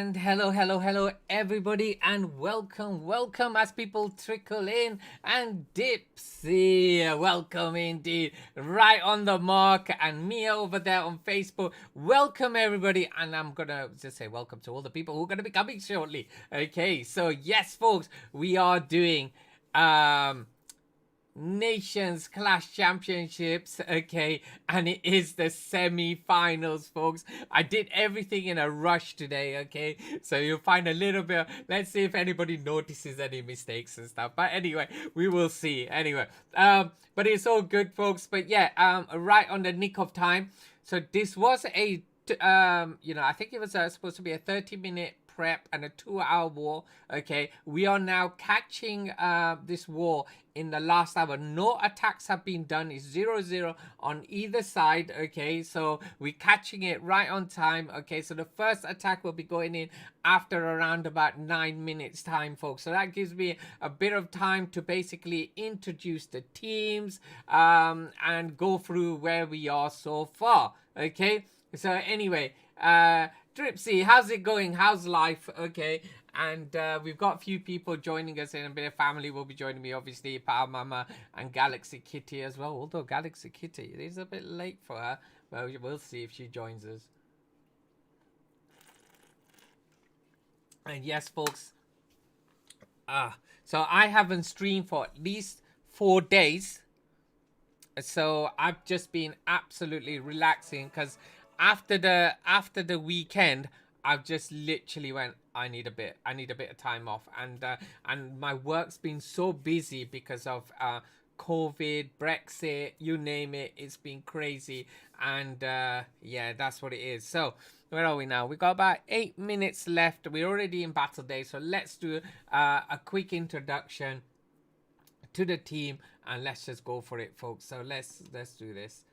And hello, everybody, and welcome as people trickle in. And Dipsy, welcome indeed, right on the mark. And Mia over there on Facebook, welcome everybody. And I'm gonna just say welcome to all the people who are gonna be coming shortly. Okay, so yes, folks, we are doing Nations Clash Championships, okay, and it is the semi-finals, folks. I did everything in a rush today, okay, so you'll find a little bit let's see if anybody notices any mistakes and stuff, but anyway, we will see. Anyway, but it's all good, folks. But yeah, right on the nick of time. So this was a I think it was supposed to be a 30-minute prep and a 2-hour war. Okay, we are now catching this war in the last hour. No attacks have been done. It's 0-0 on either side. Okay, so we're catching it right on time. Okay, so the first attack will be going in after around about 9 minutes time, folks. So that gives me a bit of time to basically introduce the teams and go through where we are so far. Okay, so anyway, Dripsy, how's it going? How's life? Okay, and we've got a few people joining us, in a bit of family will be joining me, obviously, Pal Mama and Galaxy Kitty as well. Although Galaxy Kitty, it is a bit late for her. Well, we'll see if she joins us. And yes, folks, so I haven't streamed for at least 4 days. So I've just been absolutely relaxing because after the weekend, I've just literally went, I need a bit of time off, and my work's been so busy because of COVID, Brexit, you name it. It's been crazy, and yeah, that's what it is. So where are we now? We got about 8 minutes left. We're already in battle day, so let's do a quick introduction to the team and let's just go for it, folks. So let's do this.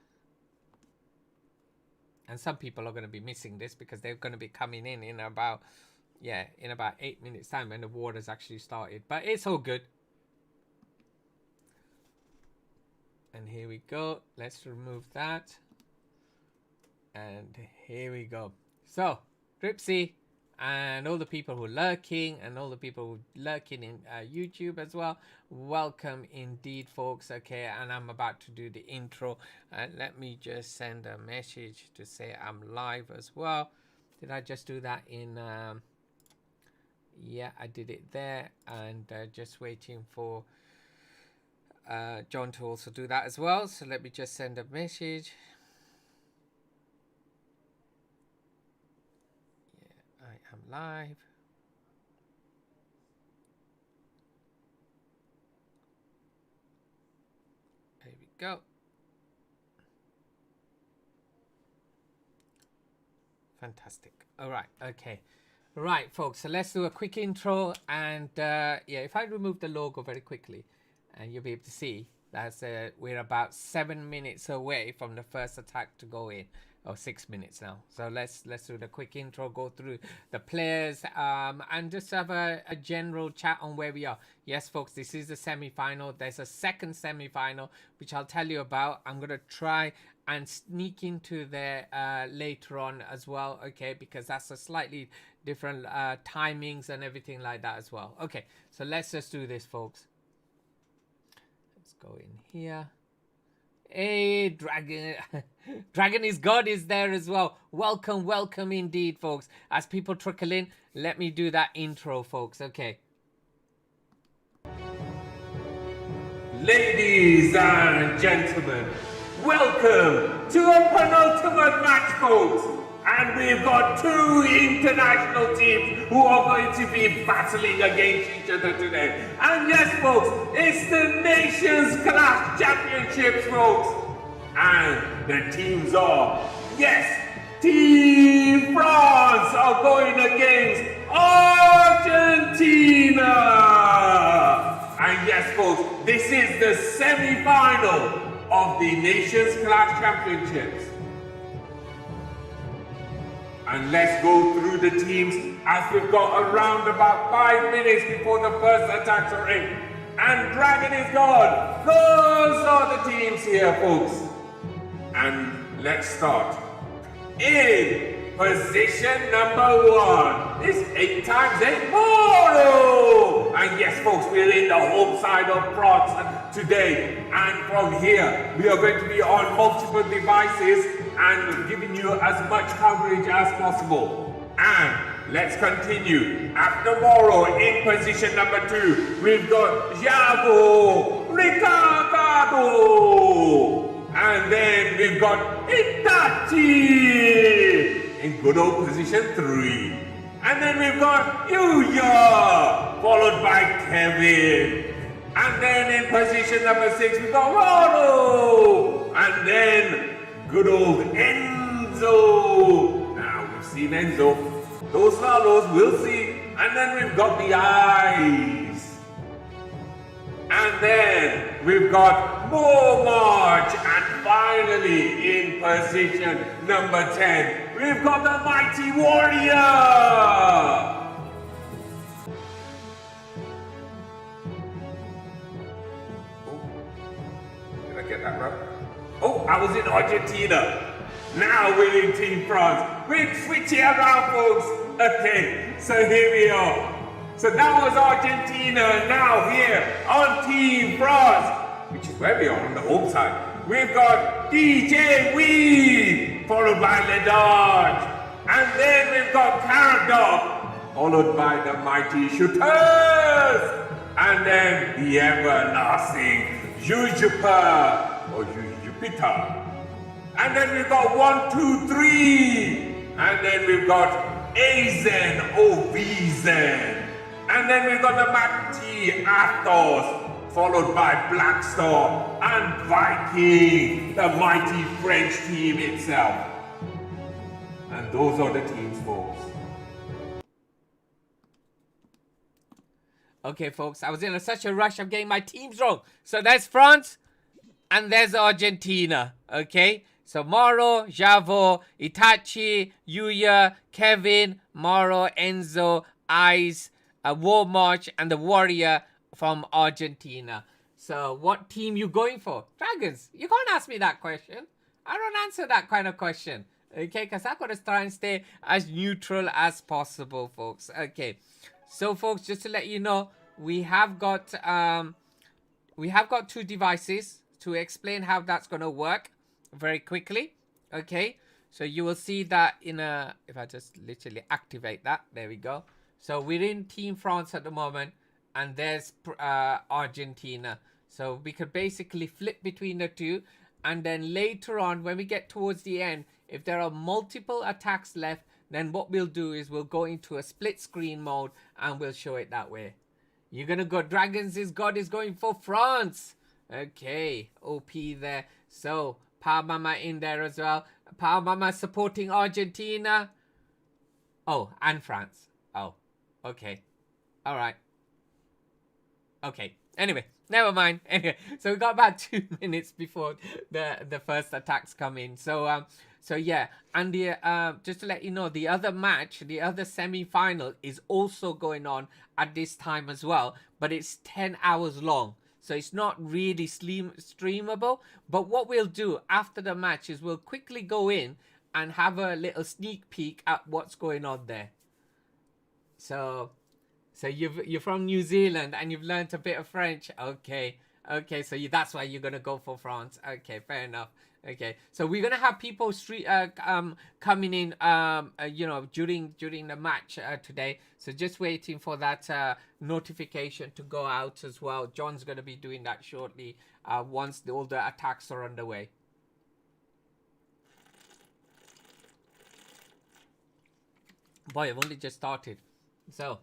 And some people are going to be missing this because they're going to be coming in about 8 minutes time when the war has actually started, but it's all good. And here we go. Let's remove that, and here we go. So Dripsy and all the people who are lurking and all the people who are lurking in YouTube as well, welcome indeed, folks. Okay, and I'm about to do the intro, and let me just send a message to say I'm live as well. Did I just do that in Yeah, I did it there, and just waiting for John to also do that as well. So let me just send a message. Yeah, I am live. There we go. Fantastic. All right. Okay. Right, folks. So let's do a quick intro, and yeah, if I remove the logo very quickly, and you'll be able to see that's we're about 7 minutes away from the first attack to go in, or 6 minutes now. So let's do the quick intro, go through the players, and just have a general chat on where we are. Yes, folks, this is the semi-final. There's a second semi-final which I'll tell you about. I'm gonna try and sneak into there later on as well, okay, because that's a slightly different timings and everything like that as well. Okay, so let's just do this, folks. Let's go in here. Hey, Dragon. Dragon is God is there as well. Welcome, welcome indeed, folks. As people trickle in, let me do that intro, folks. Okay. Ladies and gentlemen, welcome to a penultimate match, folks. And we've got two international teams who are going to be battling against each other today. And yes, folks, it's the Nations Clash Championships, folks. And the teams are, yes, Team France are going against Argentina. And yes, folks, this is the semi-final of the Nations Clash Championships. And let's go through the teams as we've got around about 5 minutes before the first attacks are in. And Dragon is gone. Those are the teams here, folks. And let's start. In position number 1 is 8 times 8 Moro. And yes, folks, we're in the home side of France today. And from here, we are going to be on multiple devices and giving you as much coverage as possible. And let's continue. After Moro, in position number 2, we've got Javo Ricardo. And then we've got Itachi in good old position 3. And then we've got Yuya, followed by Kevin. And then in position number 6, we've got Roro. And then good old Enzo. Now we've seen Enzo. Those Lalos, we'll see. And then we've got the eyes. And then we've got more March. And finally, in position number 10, we've got the Mighty Warrior. Oh, did I get that right? Oh, I was in Argentina. Now we're in Team France. We're switching around, folks. Okay, so here we are. So that was Argentina. Now here on Team France, which is where we are on the home side, we've got DJ Weed, followed by Ledard. And then we've got Carrot Dog, followed by the Mighty Shooters. And then the everlasting Jujupiter, or Jupiter. And then we've got 1, 2, 3. And then we've got Azen, Ovizen. And then we've got the Mati Athos, followed by Blackstar and Viking, the mighty French team itself. And those are the teams, folks. Okay, folks, I was in such a rush of getting my teams wrong. So there's France and there's Argentina, okay? So Moro, Javo, Itachi, Yuya, Kevin, Moro, Enzo, Eyes, War March, and the Warrior from Argentina. So what team you going for? Dragons. You can't ask me that question. I don't answer that kind of question. Okay, because I've got to try and stay as neutral as possible, folks. Okay. So, folks, just to let you know, we have got 2 devices to explain how that's going to work very quickly. Okay. So you will see that in a, if I just literally activate that, there we go. So we're in Team France at the moment, and there's Argentina. So we could basically flip between the two, and then later on, when we get towards the end, if there are multiple attacks left, then what we'll do is we'll go into a split screen mode and we'll show it that way. You're gonna go Dragons is God is going for France. Okay, OP there. So Power Mama in there as well. Power Mama supporting Argentina. Oh, and France. Oh, okay. All right. Okay. Anyway, never mind. Anyway, so we got about 2 minutes before the first attacks come in. So yeah, and the just to let you know, the other match, the other semi-final is also going on at this time as well, but it's 10 hours long. So it's not really streamable. But what we'll do after the match is we'll quickly go in and have a little sneak peek at what's going on there. So you're from New Zealand and you've learnt a bit of French. Okay. Okay, so that's why you're gonna go for France. Okay, fair enough. Okay, so we're gonna have people coming in you know, during the match today. So just waiting for that notification to go out as well. John's gonna be doing that shortly once all the attacks are underway. Boy, I've only just started. So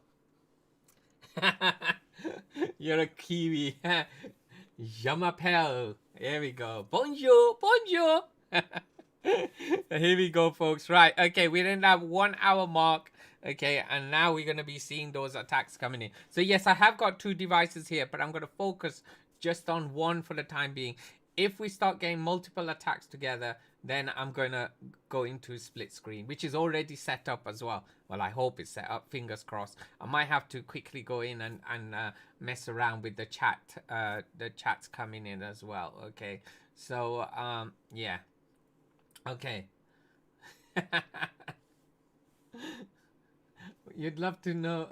you're a Kiwi. Je m'appelle. Here we go. Bonjour. Bonjour. Here we go, folks. Right. Okay. We're in that 1 hour mark. Okay. And now we're going to be seeing those attacks coming in. So, yes, I have got 2 devices here, but I'm going to focus just on one for the time being. If we start getting multiple attacks together, then I'm going to go into split screen, which is already set up as well. Well, I hope it's set up, fingers crossed. I might have to quickly go in and mess around with the chat. The chat's coming in as well. Okay, so yeah. Okay. You'd love to know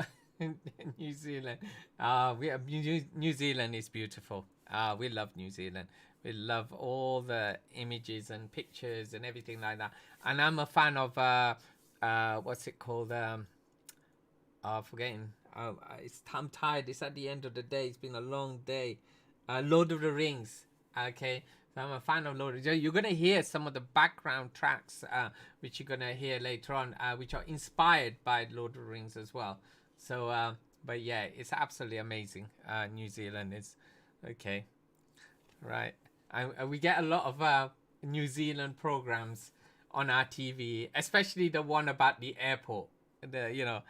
New Zealand. New Zealand is beautiful. We love New Zealand. We love all the images and pictures and everything like that. And I'm a fan of what's it called? Forgetting. I'm tired. It's at the end of the day. It's been a long day. Lord of the Rings. Okay. So I'm a fan of Lord of the Rings. You're gonna hear some of the background tracks, which you're gonna hear later on, which are inspired by Lord of the Rings as well. So, but yeah, it's absolutely amazing. New Zealand is okay. Right. We get a lot of New Zealand programs on our TV, especially the one about the airport. I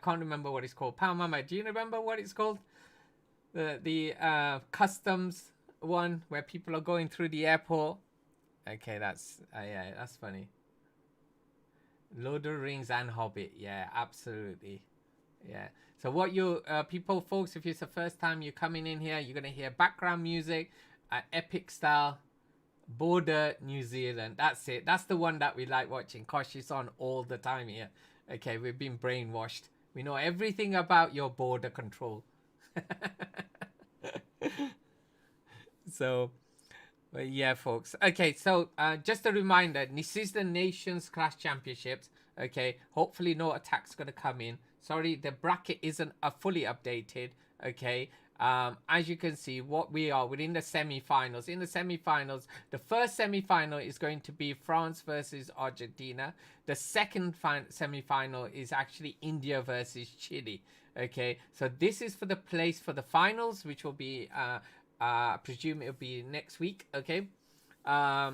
can't remember what it's called. Power Mama, do you remember what it's called? The customs one where people are going through the airport. Okay, that's funny. Lord of the Rings and Hobbit. Yeah, absolutely. Yeah. So what you people, folks, if it's the first time you're coming in here, you're gonna hear background music, epic style, Border New Zealand. That's it. That's the one that we like watching. Gosh, it's on all the time here. Okay, we've been brainwashed. We know everything about your border control. So, but yeah, folks. Okay, so just a reminder, this is the Nations Clash Championships. Okay, hopefully no attack's gonna come in. Sorry, the bracket isn't fully updated. Okay, as you can see, we're in the semi-finals. In the semi-finals, the first semi-final is going to be France versus Argentina. The second semi-final is actually India versus Chile. Okay, so this is for the place for the finals, which will be I presume it'll be next week. Okay. Yeah,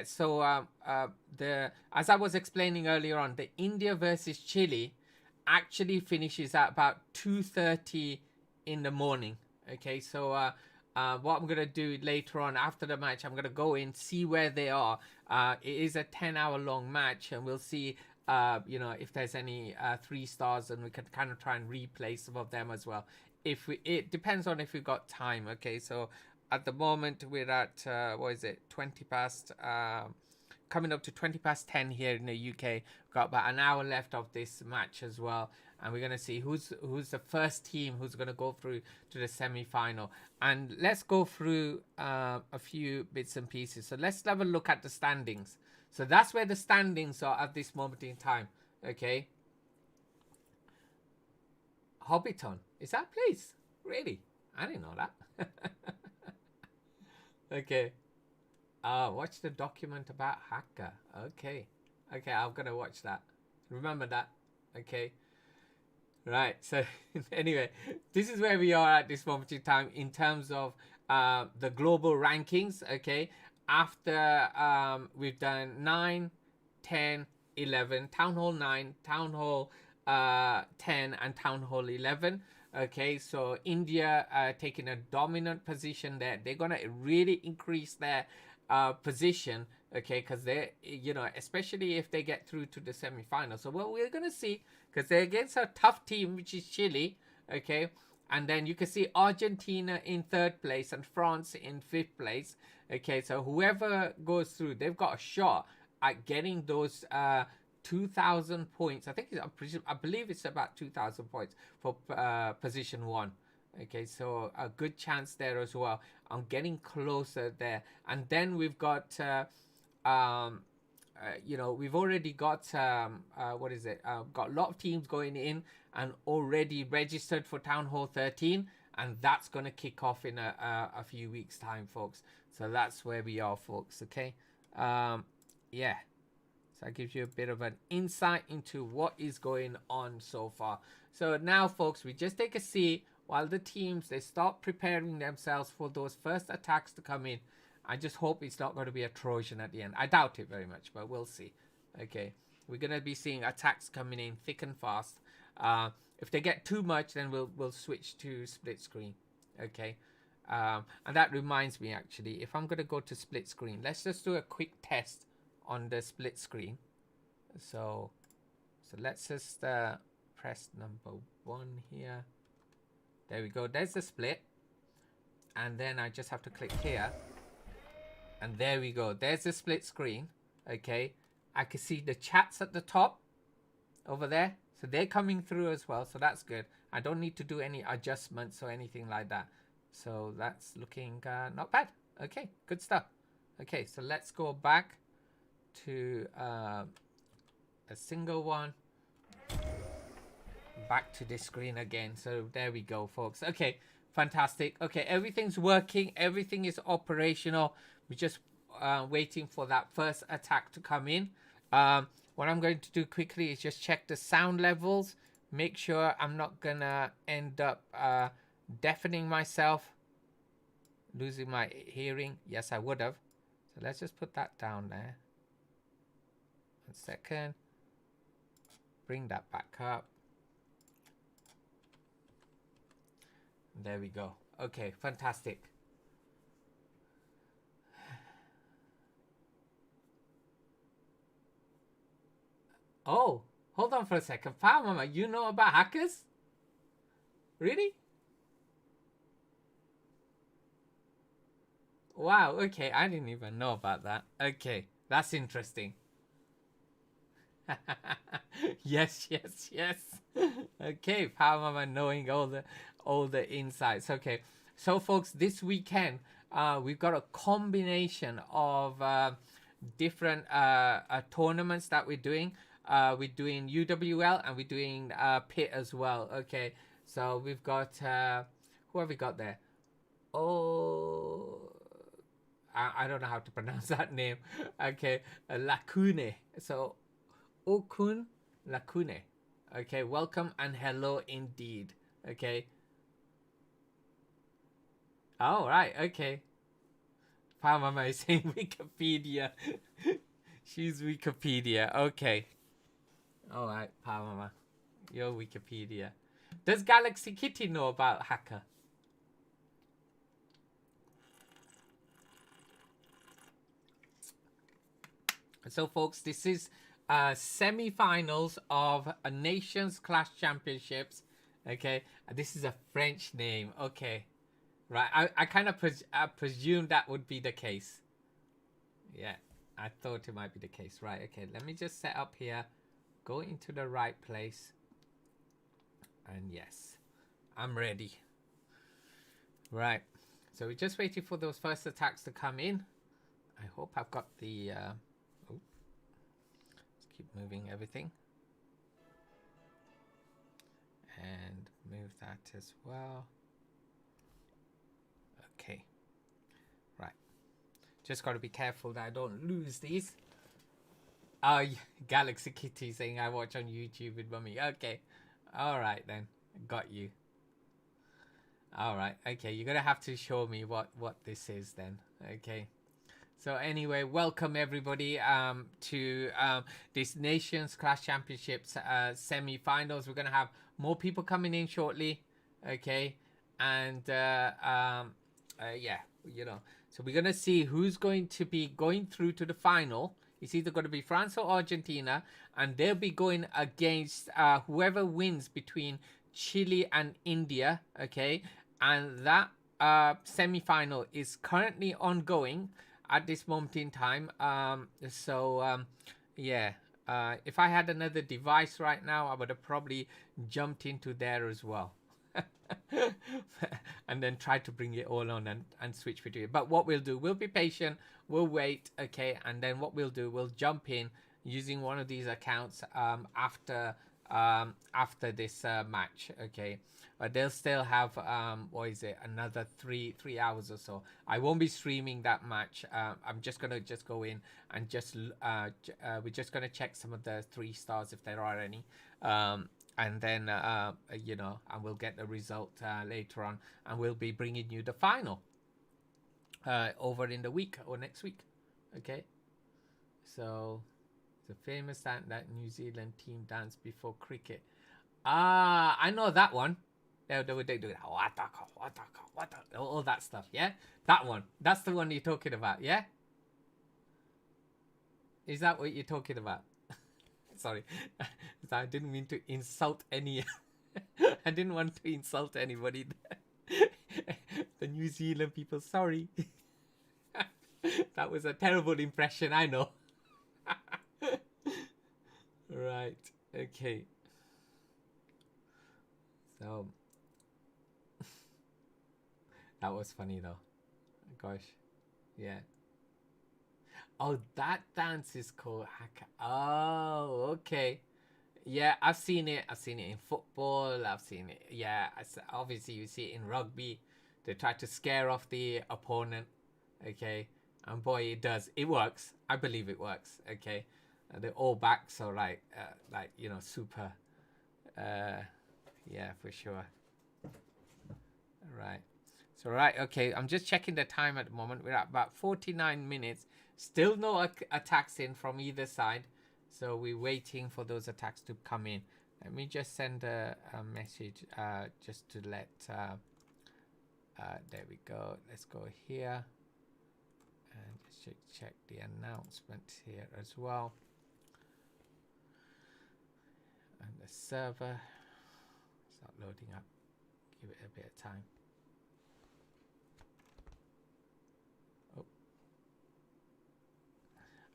so as I was explaining earlier on, the India versus Chile actually finishes at about 2:30 in the morning. Okay, so what I'm gonna do later on after the match, I'm gonna go in, see where they are. It is a 10-hour long match, and we'll see if there's any 3 stars, and we can kind of try and replay some of them as well. It depends on if we've got time. Okay, so at the moment we're at 20 past coming up to 20 past 10 here in the UK. We've got about an hour left of this match as well, and we're gonna see who's the first team who's gonna go through to the semi-final. And let's go through a few bits and pieces. So let's have a look at the standings. So that's where the standings are at this moment in time. Okay, Hobbiton. Is that a place? Really? I didn't know that. Okay. Watch the document about Hacker. Okay. Okay, I'm gonna watch that. Remember that. Okay. Right. So anyway, this is where we are at this moment in time in terms of the global rankings. Okay. After we've done 9, 10, 11, Town Hall 9, Town Hall 10, and Town Hall 11. Okay, so India taking a dominant position there. They're gonna really increase their position. Okay, because they, you know, especially if they get through to the semi-final. So what we're gonna see, because they're against a tough team, which is Chile. Okay, and then you can see Argentina in 3rd place and France in 5th place. Okay, so whoever goes through, they've got a shot at getting those 2,000 points. I think I believe it's about 2,000 points for position 1. Okay, so a good chance there as well. I'm getting closer there, and then we've got you know, we've already got what is it? Got a lot of teams going in and already registered for Town Hall 13, and that's going to kick off in a few weeks' time, folks. So that's where we are, folks. Okay, yeah. So that gives you a bit of an insight into what is going on so far. So now, folks, we just take a seat while the teams, they start preparing themselves for those first attacks to come in. I just hope it's not going to be a Trojan at the end. I doubt it very much, but we'll see. Okay, we're going to be seeing attacks coming in thick and fast. If they get too much, then we'll switch to split screen. Okay, and that reminds me, actually, if I'm going to go to split screen, let's just do a quick test on the split screen. So let's just press number 1 here. There we go. There's the split, and then I just have to click here. And there we go. There's the split screen. Okay. I can see the chats at the top over there. So they're coming through as well. So that's good. I don't need to do any adjustments or anything like that. So that's looking not bad. Okay. Good stuff. Okay. So let's go back to a single one. Back to this screen again. So there we go, folks. Okay. Fantastic. Okay. Everything's working. Everything is operational. We're just waiting for that first attack to come in. What I'm going to do quickly is just check the sound levels. Make sure I'm not going to end up deafening myself. Losing my hearing. Yes, I would have. So let's just put that down there. 1 second. Bring that back up. There we go. Okay, fantastic. Oh, hold on for a second. Power Mama, you know about hackers? Really? Wow, okay. I didn't even know about that. Okay, that's interesting. Yes, yes, yes. Okay, Power Mama knowing all the insights. Okay, so folks, this weekend we've got a combination of different tournaments that we're doing. We're doing UWL and we're doing Pit as well. Okay, so we've got who have we got there? Oh, I don't know how to pronounce that name. Okay, Lacune. So Okun Lacune. Okay, welcome and hello indeed. Okay. All right. Okay. Power Mama is saying Wikipedia. She's Wikipedia. Okay. All right, Power Mama. You're Wikipedia. Does Galaxy Kitty know about Hacker? So, folks, this is semi-finals of a Nations Clash Championships. Okay, this is a French name. Okay, right. I kind of presumed that would be the case. Yeah, I thought it might be the case. Right. Okay, let me just set up here. Go into the right place. And yes, I'm ready. Right. So we're just waiting for those first attacks to come in. I hope I've got the... Let's keep moving everything. And move that as well. Okay, right. Just got to be careful that I don't lose these. Oh, Galaxy Kitty saying I watch on YouTube with Mummy. Okay, all right then, got you. All right, okay, you're gonna have to show me what this is then. Okay. So anyway, welcome everybody to this Nations Clash Championships semi-finals. We're gonna have more people coming in shortly, okay? And yeah, you know, so we're gonna see who's going to be going through to the final. It's either going to be France or Argentina, and they'll be going against whoever wins between Chile and India, okay? And that semi-final is currently ongoing at this moment in time. Yeah, if I had another device right now, I would have probably jumped into there as well. And then try to bring it all on and switch between it. But what we'll do, we'll be patient, we'll wait, okay, and then what we'll do, we'll jump in using one of these accounts after this match, okay. But they'll still have what is it, another three hours or so. I won't be streaming that match. I'm just gonna go in and we're just gonna check some of the 3 stars if there are any, and then you know, and we'll get the result later on, and we'll be bringing you the final over in the week or next week, okay. So the famous that New Zealand team dance before cricket. I know that one. They do all that stuff, yeah? That one. That's the one you're talking about, yeah? Is that what you're talking about? Sorry. I didn't mean to insult any... I didn't want to insult anybody. The New Zealand people, sorry. That was a terrible impression, I know. Right, okay. So... that was funny though. Gosh. Yeah. Oh, that dance is called haka. Oh, okay. Yeah, I've seen it. I've seen it in football. I've seen it. Yeah, obviously you see it in rugby. They try to scare off the opponent. Okay, and boy, it does. It works. I believe it works. Okay, the all backs are like you know, super. Yeah, for sure. Right. So right, okay. I'm just checking the time at the moment. We're at about 49 minutes. Still no attacks in from either side. So we're waiting for those attacks to come in. Let me just send a message just to let... there we go. Let's go here. And just check the announcement here as well. And the server. Start loading up. Give it a bit of time. Oh.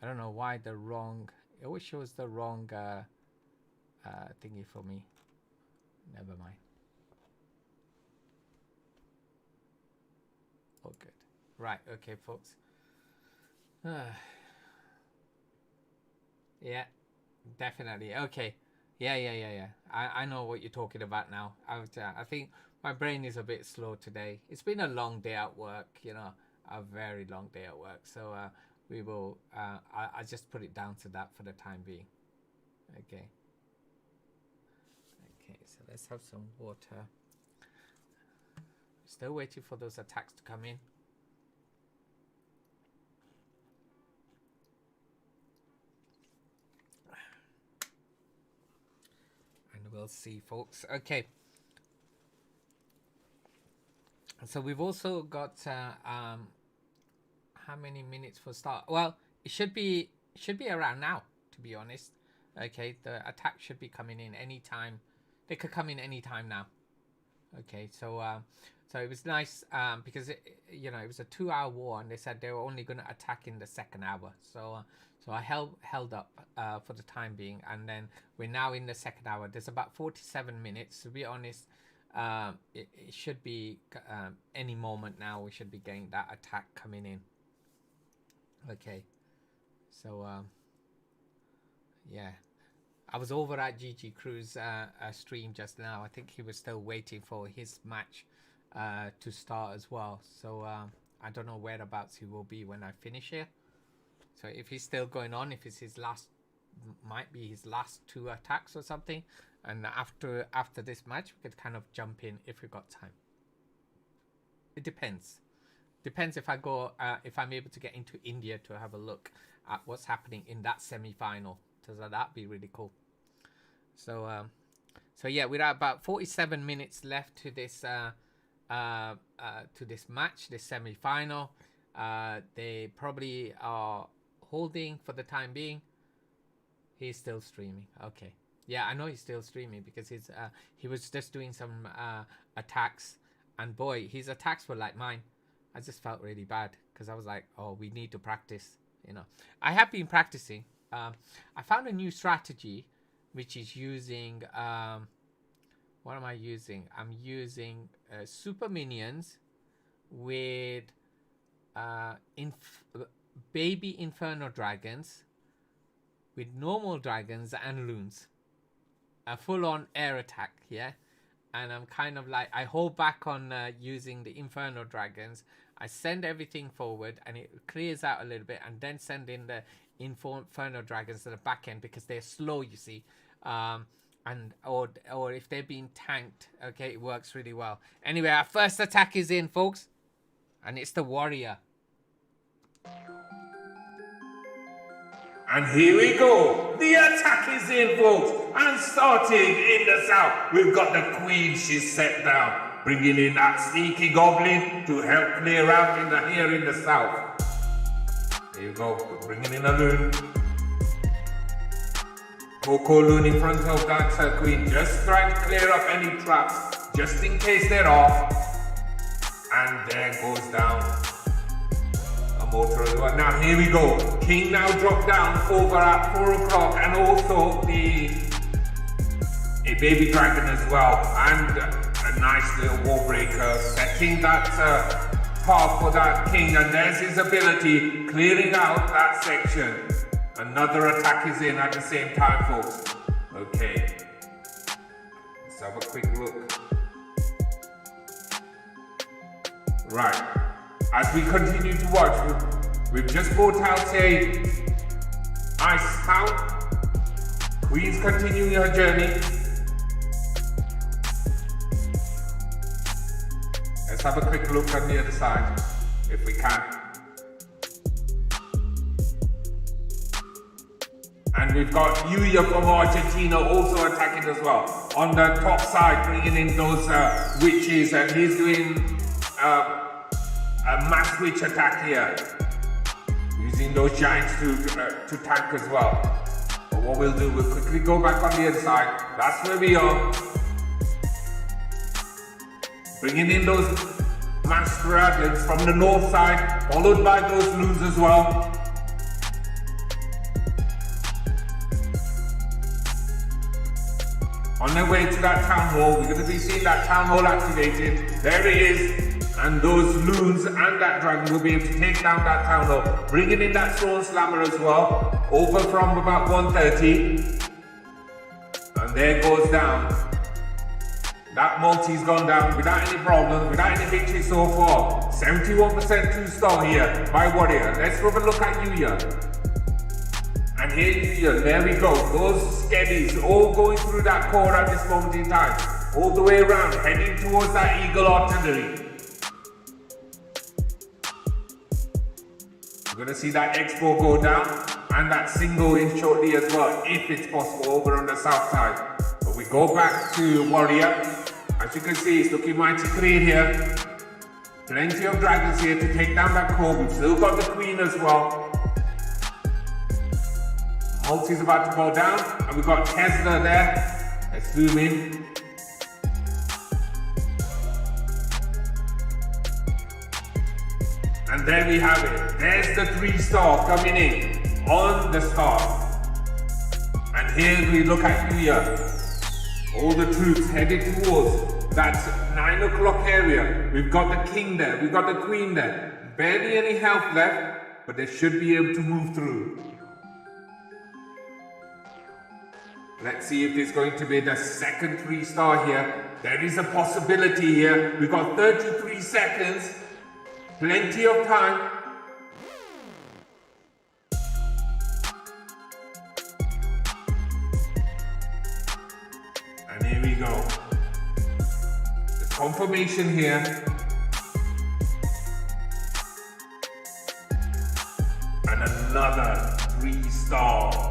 I don't know why the wrong... It always shows the wrong thingy for me. Never mind. Oh, good. Right, okay, folks. Yeah, definitely. Okay. Yeah. I know what you're talking about now. I think my brain is a bit slow today. It's been a long day at work, you know, a very long day at work. So we will, I just put it down to that for the time being. Okay. Okay, so let's have some water. Still waiting for those attacks to come in. And we'll see, folks. Okay. So we've also got how many minutes for start? Well, it should be around now, to be honest. Okay, the attack should be coming in anytime. They could come in anytime now. Okay, so so it was nice because you know, it was a 2-hour war, and they said they were only going to attack in the second hour. So so I held up for the time being, and then we're now in the second hour. There's about 47 minutes. To be honest, it should be any moment now. We should be getting that attack coming in. Okay, so yeah, I was over at GG Crew's stream just now. I think he was still waiting for his match to start as well. So I don't know whereabouts he will be when I finish here. So if he's still going on, if it's his last, might be his last 2 attacks or something, and after this match we could kind of jump in if we got time. It depends if I go if I'm able to get into India to have a look at what's happening in that semi-final. So that'd be really cool. So so yeah, we're at about 47 minutes left to this match, this semi-final. They probably are holding for the time being. He's still streaming. Okay, yeah, I know he's still streaming because he was just doing some attacks, and boy, his attacks were like mine. I just felt really bad because I was like, oh, we need to practice, you know. I have been practicing. I found a new strategy which is using what am I using? I'm using super minions with baby inferno dragons with normal dragons and loons. A full-on air attack, yeah. And I'm kind of like, I hold back on using the inferno dragons. I send everything forward and it clears out a little bit, and then send in the inferno dragons to the back end because they're slow, you see. And or if they're being tanked, okay, it works really well. Anyway, our first attack is in, folks, and it's the warrior. And here we go. The attack is in, folks. And starting in the south, we've got the queen. She's set down, bringing in that sneaky goblin to help clear out here in the south. Here you go. We're bringing in a loon. Coco loon in front of that queen, just trying to clear up any traps, just in case they're off. And there goes down a motor as well. Now here we go. King now dropped down over at 4 o'clock, and also a baby dragon as well, and a nice little wall breaker, setting that path for that king. And there's his ability, clearing out that section. Another attack is in at the same time, folks. Okay, let's have a quick look. Right, as we continue to watch, we've just brought out a ice hound. Queen's continuing her journey. Let's have a quick look on the other side, if we can. And we've got Yuya from Argentina also attacking as well. On the top side, bringing in those witches, and he's doing a mass witch attack here. Using those giants to tank as well. But what we'll do, we'll quickly go back on the other side. That's where we are. Bringing in those mass dragons from the north side, followed by those loons as well. On their way to that town hall, we're going to be seeing that town hall activated. There it is. And those loons and that dragon will be able to take down that town hall. Bringing in that stone slammer as well. Over from about 130. And there goes down. That multi's gone down without any problem, without any victory so far. 71% 2-star here by Warrior. Let's have a look at Yuya. And here, there we go. Those skeddies all going through that core at this moment in time. All the way around, heading towards that Eagle artillery. We're going to see that Expo go down, and that single in shortly as well, if it's possible, over on the south side. But we go back to Warrior. As you can see, it's looking mighty clean here. Plenty of dragons here to take down that core. We've still got the queen as well. Multi's about to go down, and we've got Tesla there. Let's zoom in. And there we have it. There's the 3-star coming in on the star. And here we look at Yuya. All the troops headed towards that 9 o'clock area. We've got the king there, we've got the queen there. Barely any health left, but they should be able to move through. Let's see if there's going to be the second 3-star here. There is a possibility here. We've got 33 seconds. Plenty of time. And here we go. There's confirmation here. And another 3-star.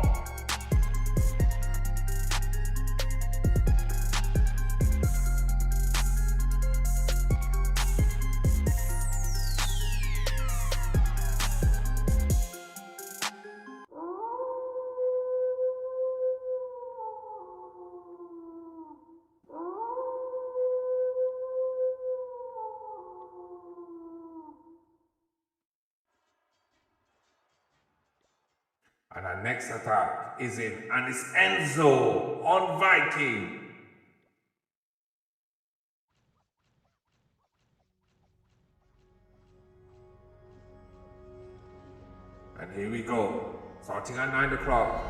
And our next attack is in, and it's Enzo on Viking. And here we go, starting at 9 o'clock.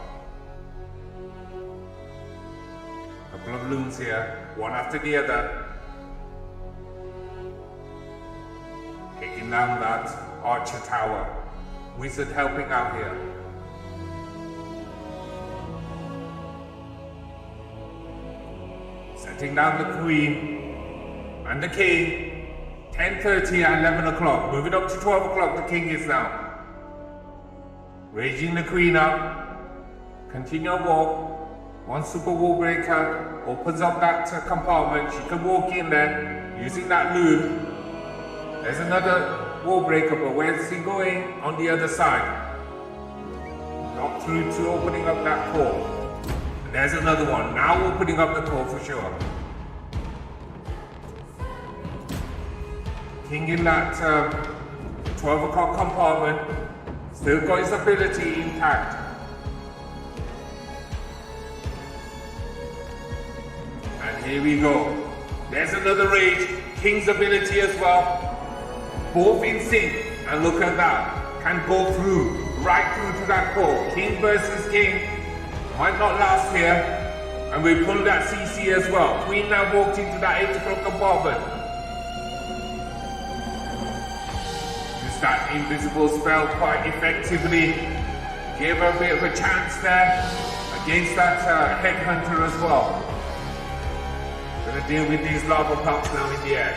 Couple of loons here, one after the other. Taking down that archer tower. Wizard helping out here. Setting down the queen and the king. 10:30 and 11 o'clock. Moving up to 12 o'clock, the king is now. Raising the queen up. Continue walk. One super wall breaker opens up that compartment. She can walk in there using that loop. There's another wall breaker, but where's he going? On the other side. Not through to opening up that core. There's another one, now opening up the core for sure. King in that 12 o'clock compartment, still got his ability intact. And here we go. There's another rage, King's ability as well. Both in sync, and look at that. Can go through, right through to that core. King versus King. Might not last here, and we pulled that CC as well. Queen now walked into that 8 o'clock compartment. Used that invisible spell quite effectively. Gave her a bit of a chance there against that headhunter as well. Gonna deal with these lava pups now in the air.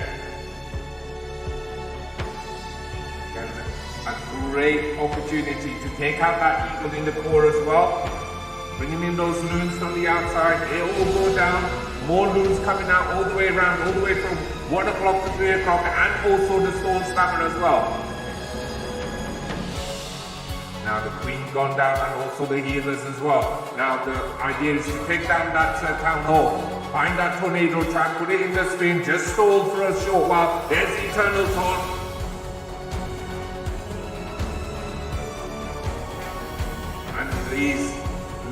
Again, a great opportunity to take out that eagle in the core as well. Bringing in those loons from the outside, they all go down. More loons coming out all the way around, all the way from 1 o'clock to 3 o'clock, and also the stone slammer as well. Now the queen gone down, and also the healers as well. Now the idea is to take down that town hall, find that tornado trap, put it in the spin, just stall for a short while. There's the eternal taunt. And these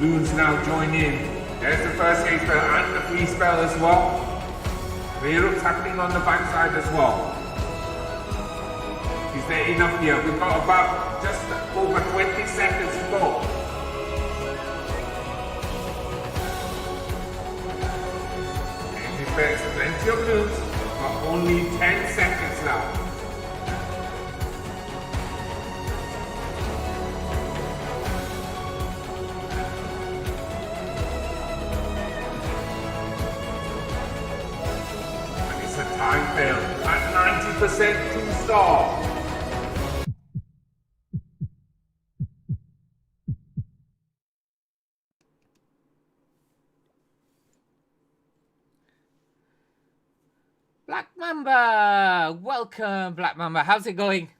loons now join in. There's the first haste spell and the free spell as well. Clear-ups happening on the backside as well. Is there enough here? We've got about just over 20 seconds to go. And effects plenty of loons, but only 10 seconds now. Time fail at 90% 2-star. Black Mamba! Welcome, Black Mamba. How's it going?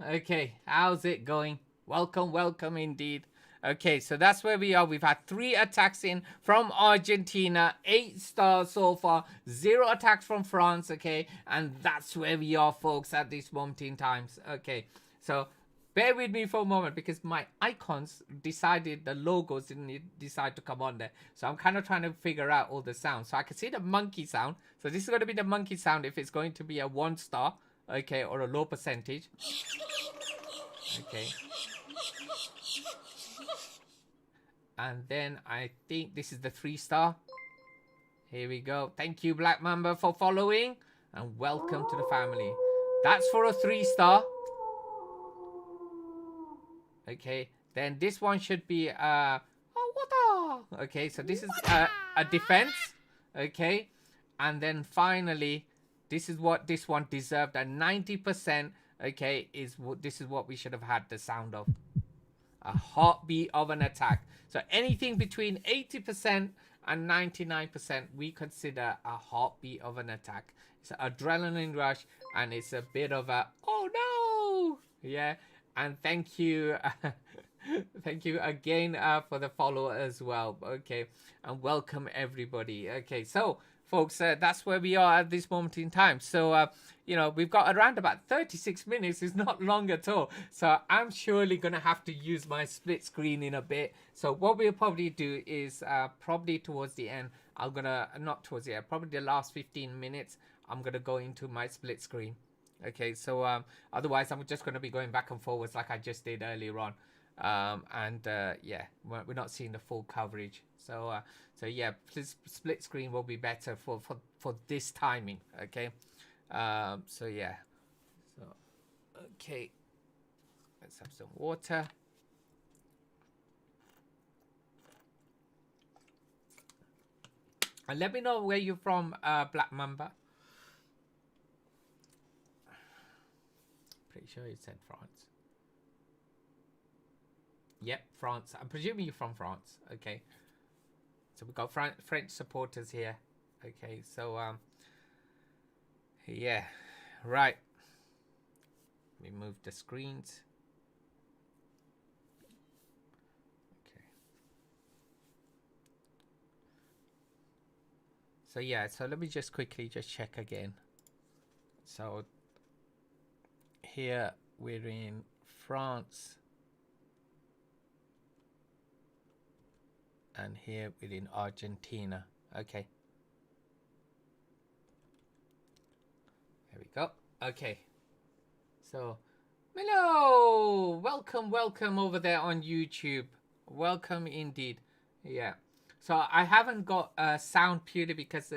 Okay, how's it going? Welcome, welcome indeed. Okay, so that's where we are. We've had 3 attacks in from Argentina, 8 stars so far, 0 attacks from France, okay? And that's where we are, folks, at this moment in time. Okay, so bear with me for a moment because my icons decided, the logos didn't decide to come on there. So I'm kind of trying to figure out all the sounds. So I can see the monkey sound. So this is going to be the monkey sound if it's going to be a 1-star, okay, or a low percentage. Okay. And then I think this is the 3-star. Here we go. Thank you, Black Mamba, for following. And welcome to the family. That's for a 3-star. Okay. Then this one should be water. Okay, so this is a defense. Okay. And then finally, this is what this one deserved. At 90%, okay, this is what we should have had the sound of. A heartbeat of an attack. So anything between 80% and 99% we consider a heartbeat of an attack. It's an adrenaline rush, and it's a bit of a oh no, yeah. And thank you thank you again for the follow as well. Okay, and welcome everybody. Okay, so folks, that's where we are at this moment in time. So you know, we've got around about 36 minutes. It's not long at all. So I'm surely gonna have to use my split screen in a bit. So what we'll probably do is probably towards the end, I'm gonna not towards the end, probably the last 15 minutes, I'm gonna go into my split screen. Okay, so otherwise I'm just gonna be going back and forwards like I just did earlier on. Yeah, we're not seeing the full coverage. So yeah, please, split screen will be better for this timing. Okay. So yeah. So okay. Let's have some water. And let me know where you're from, Black Mamba. Pretty sure you said France. Yep, France. I'm presuming you're from France. Okay. So we've got French supporters here. Okay, so yeah, right. Let me move the screens. Okay. So yeah, so let me just quickly just check again. So here we're in France. And here within Argentina. Okay. There we go. Okay. So, hello! Welcome over there on YouTube. Welcome indeed. Yeah. So I haven't got sound purely because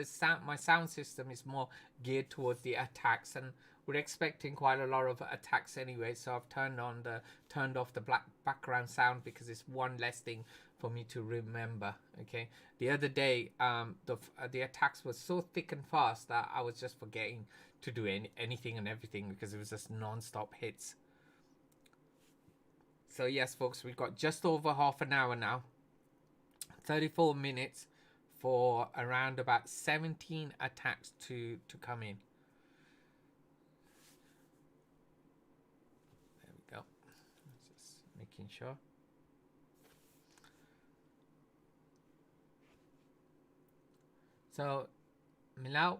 my sound system is more geared towards the attacks, and we're expecting quite a lot of attacks anyway. So I've turned off the background sound because it's one less thing for me to remember. Okay, the other day the attacks were so thick and fast that I was just forgetting to do anything and everything because it was just non-stop hits. So yes, folks, we've got just over half an hour now, 34 minutes for around about 17 attacks to come in. There we go. Just making sure. So, Milau,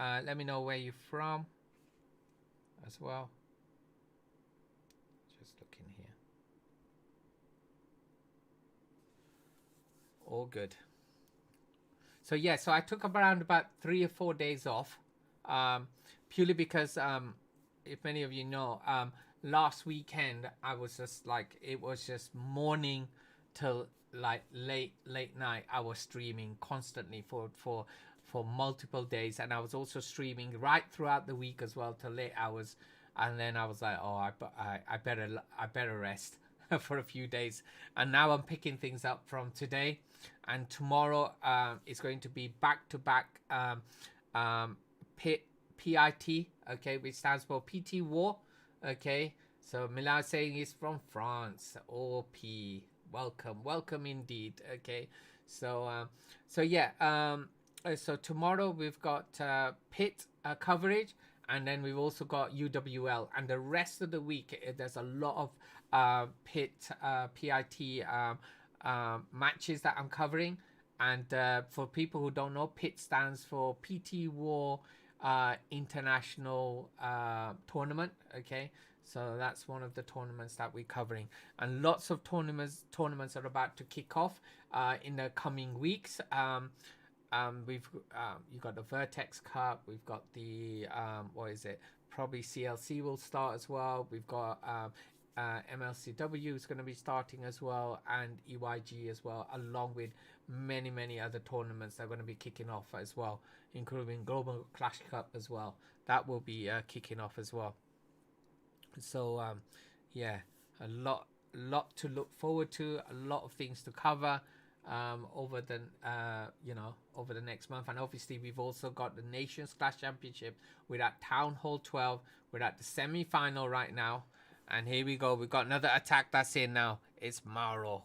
let me know where you're from as well. Just looking here. All good. So yeah, so I took around about 3 or 4 days off, purely because if many of you know, last weekend I was just like, it was just morning till like late night. I was streaming constantly for multiple days, and I was also streaming right throughout the week as well till late hours. And then I was like, oh, I better rest for a few days. And now I'm picking things up from today, and tomorrow is going to be back to back PIT, okay, which stands for PT War. Okay, so Milan saying he's from France. OP, welcome indeed. Okay, so yeah, so tomorrow we've got pit coverage, and then we've also got UWL, and the rest of the week there's a lot of PIT matches that I'm covering. And for people who don't know, PIT stands for PT War International Tournament. Okay, so that's one of the tournaments that we're covering, and lots of tournaments are about to kick off in the coming weeks. We've you got the Vertex Cup. We've got the what is it? Probably CLC will start as well. We've got MLCW is going to be starting as well, and EYG as well, along with many other tournaments that are going to be kicking off as well, including Global Clash Cup as well. That will be kicking off as well. So yeah, a lot to look forward to, a lot of things to cover over the over the next month. And obviously we've also got the Nations Clash Championship. We're at Town Hall 12. We're at the semi-final right now, and here we go. We've got another attack that's in now. It's Mauro.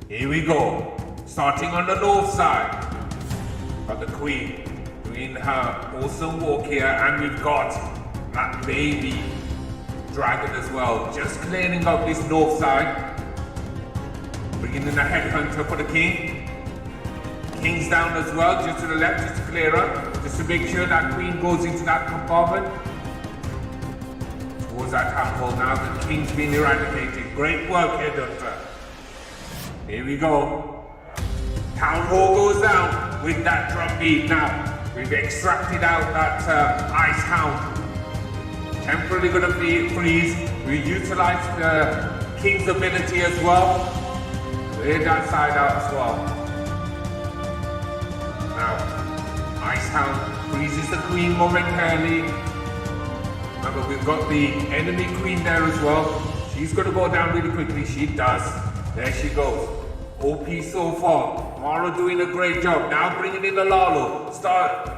Here we go. Starting on the north side. Got the Queen doing her awesome walk here, and we've got that baby dragon as well. Just clearing up this north side. Bringing in the headhunter for the King. King's down as well, just to the left, just to clear up, just to make sure that Queen goes into that compartment. Towards that Town Hall now, the King's been eradicated. Great work, headhunter. Here we go. Town Hall goes down with that drum beat now. We've extracted out that Ice Hound. Temporarily going to freeze. We utilize the King's ability as well. Clear that side out as well. Now, Ice Hound freezes the Queen momentarily. Remember, we've got the enemy Queen there as well. She's going to go down really quickly. She does. There she goes. OP so far. Mauro doing a great job. Now bringing in the Lalo.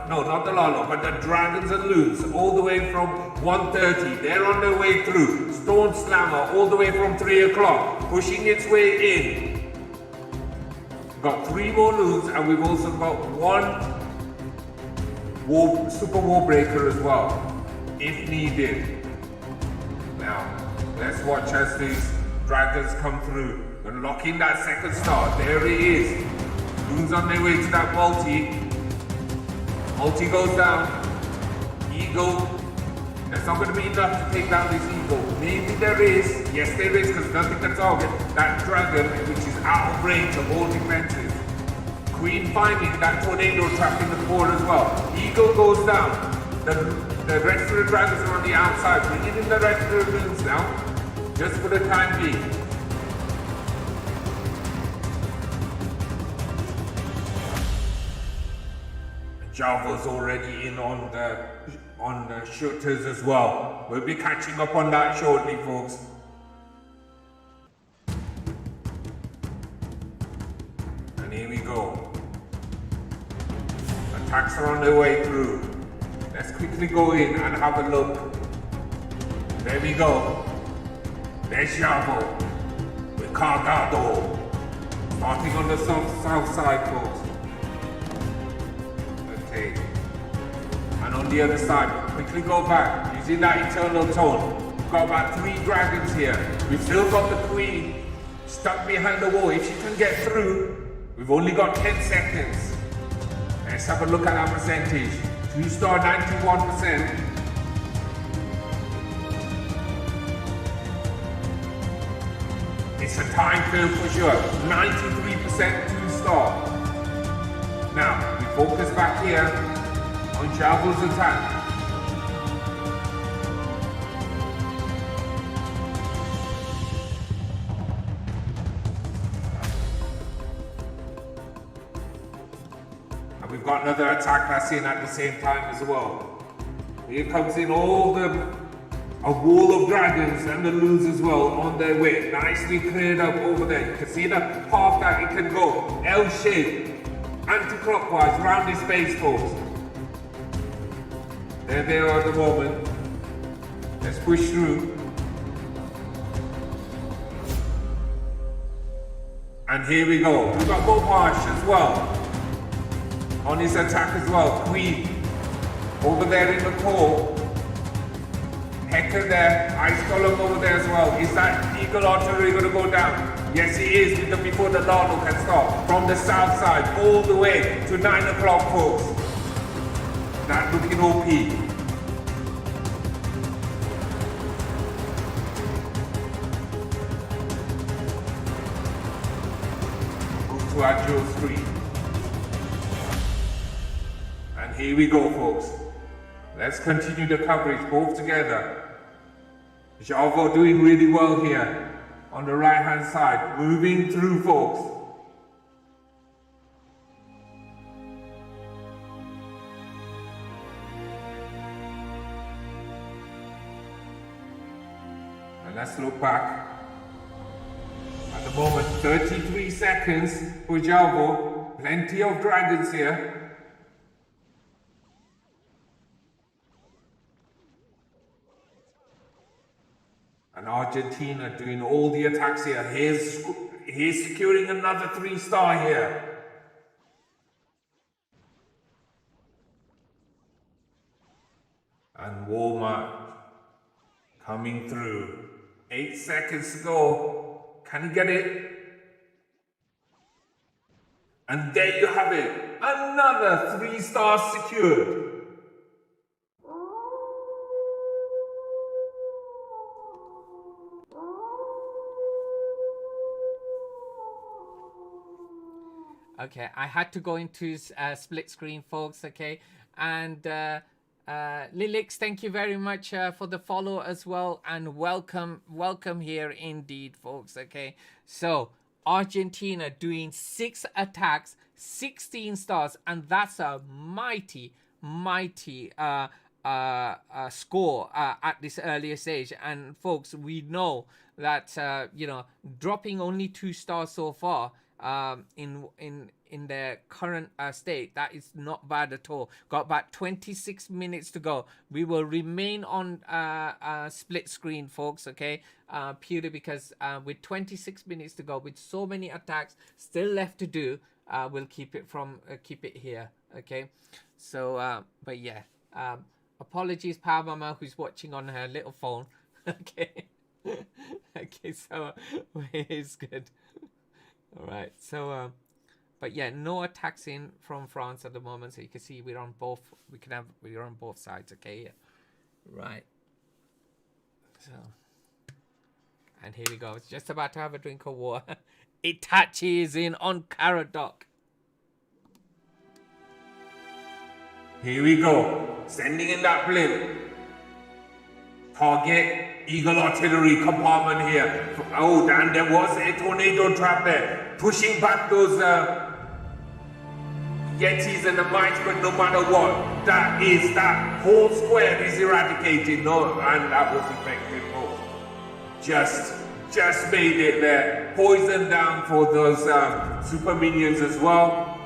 No, not the Lalo, but the Dragons and Loons all the way from 1:30. They're on their way through. Stone Slammer all the way from 3 o'clock. Pushing its way in. We've got 3 more Loons, and we've also got 1 Super Warbreaker as well, if needed. Now, let's watch as these Dragons come through. Unlocking that second star. There it is. Loons on their way to that multi. Multi goes down. Eagle. There's not going to be enough to take down this Eagle. Maybe there is. Yes, there is, because nothing can target that Dragon, which is out of range of all defenses. Queen finding that tornado trap in the core as well. Eagle goes down. The rest of the Dragons are on the outside. Bringing in the rest of the Loons now. Just for the time being. Java's already in on the shooters as well. We'll be catching up on that shortly, folks. And here we go. Attacks are on their way through. Let's quickly go in and have a look. There we go. There's Javo with Cargado. Starting on the south side, folks. And on the other side, quickly go back, using that Eternal Tone. We've got about 3 Dragons here. We've still got the Queen stuck behind the wall. If she can get through, we've only got 10 seconds. Let's have a look at our percentage. 2-star, 91%. It's a time fill for sure. 93% 2-star. Now, we focus back here on Javo's attack. And we've got another attack that's in at the same time as well. Here comes in a wall of Dragons and the Loons as well on their way. Nicely cleared up over there. You can see the path that it can go. L-shaped. Anti-clockwise around this base, folks. There they are at the moment. Let's push through. And here we go. We've got Bomarsh as well. On his attack as well. Queen. Over there in the core. Hector there. Ice Column over there as well. Is that Eagle Artillery going to go down? Yes, he is, before the Lalo can start. From the south side, all the way to 9 o'clock, folks. That looking OP. Move to our Joe Street. And here we go, folks. Let's continue the coverage both together. Jalvo doing really well here on the right hand side, moving through, folks. And let's look back. At the moment, 33 seconds for Jalvo. Plenty of dragons here. And Argentina doing all the attacks here. He's securing another 3-star here. And Walmart coming through. 8 seconds to go. Can he get it? And there you have it. Another 3 stars secured. Okay, I had to go into split screen, folks. Okay, and Lilix, thank you very much for the follow as well, and welcome here indeed, folks. Okay, so Argentina doing 6 attacks, 16 stars, and that's a mighty score at this earlier stage. And folks, we know that you know, dropping only 2 stars so far in their current state, that is not bad at all. Got about 26 minutes to go. We will remain on split screen, folks. Okay, purely because with 26 minutes to go, with so many attacks still left to do, we'll keep it here. Okay, so but yeah, apologies Power Mama, who's watching on her little phone. Okay. Okay, so it's good. All right, so but yeah, no attacks in from France at the moment, so you can see we're on both. We're on both sides. Okay, yeah. Right. So, and here we go. It's just about to have a drink of water. Itachi is in on Caradoc. Here we go. Sending in that blimp. Target Eagle artillery compartment here. Oh, and there was a tornado trap there, pushing back those Yetis and the mites, but no matter what, that whole square is eradicated. No, and that was effective. Oh, just made it there. Poison down for those super minions as well.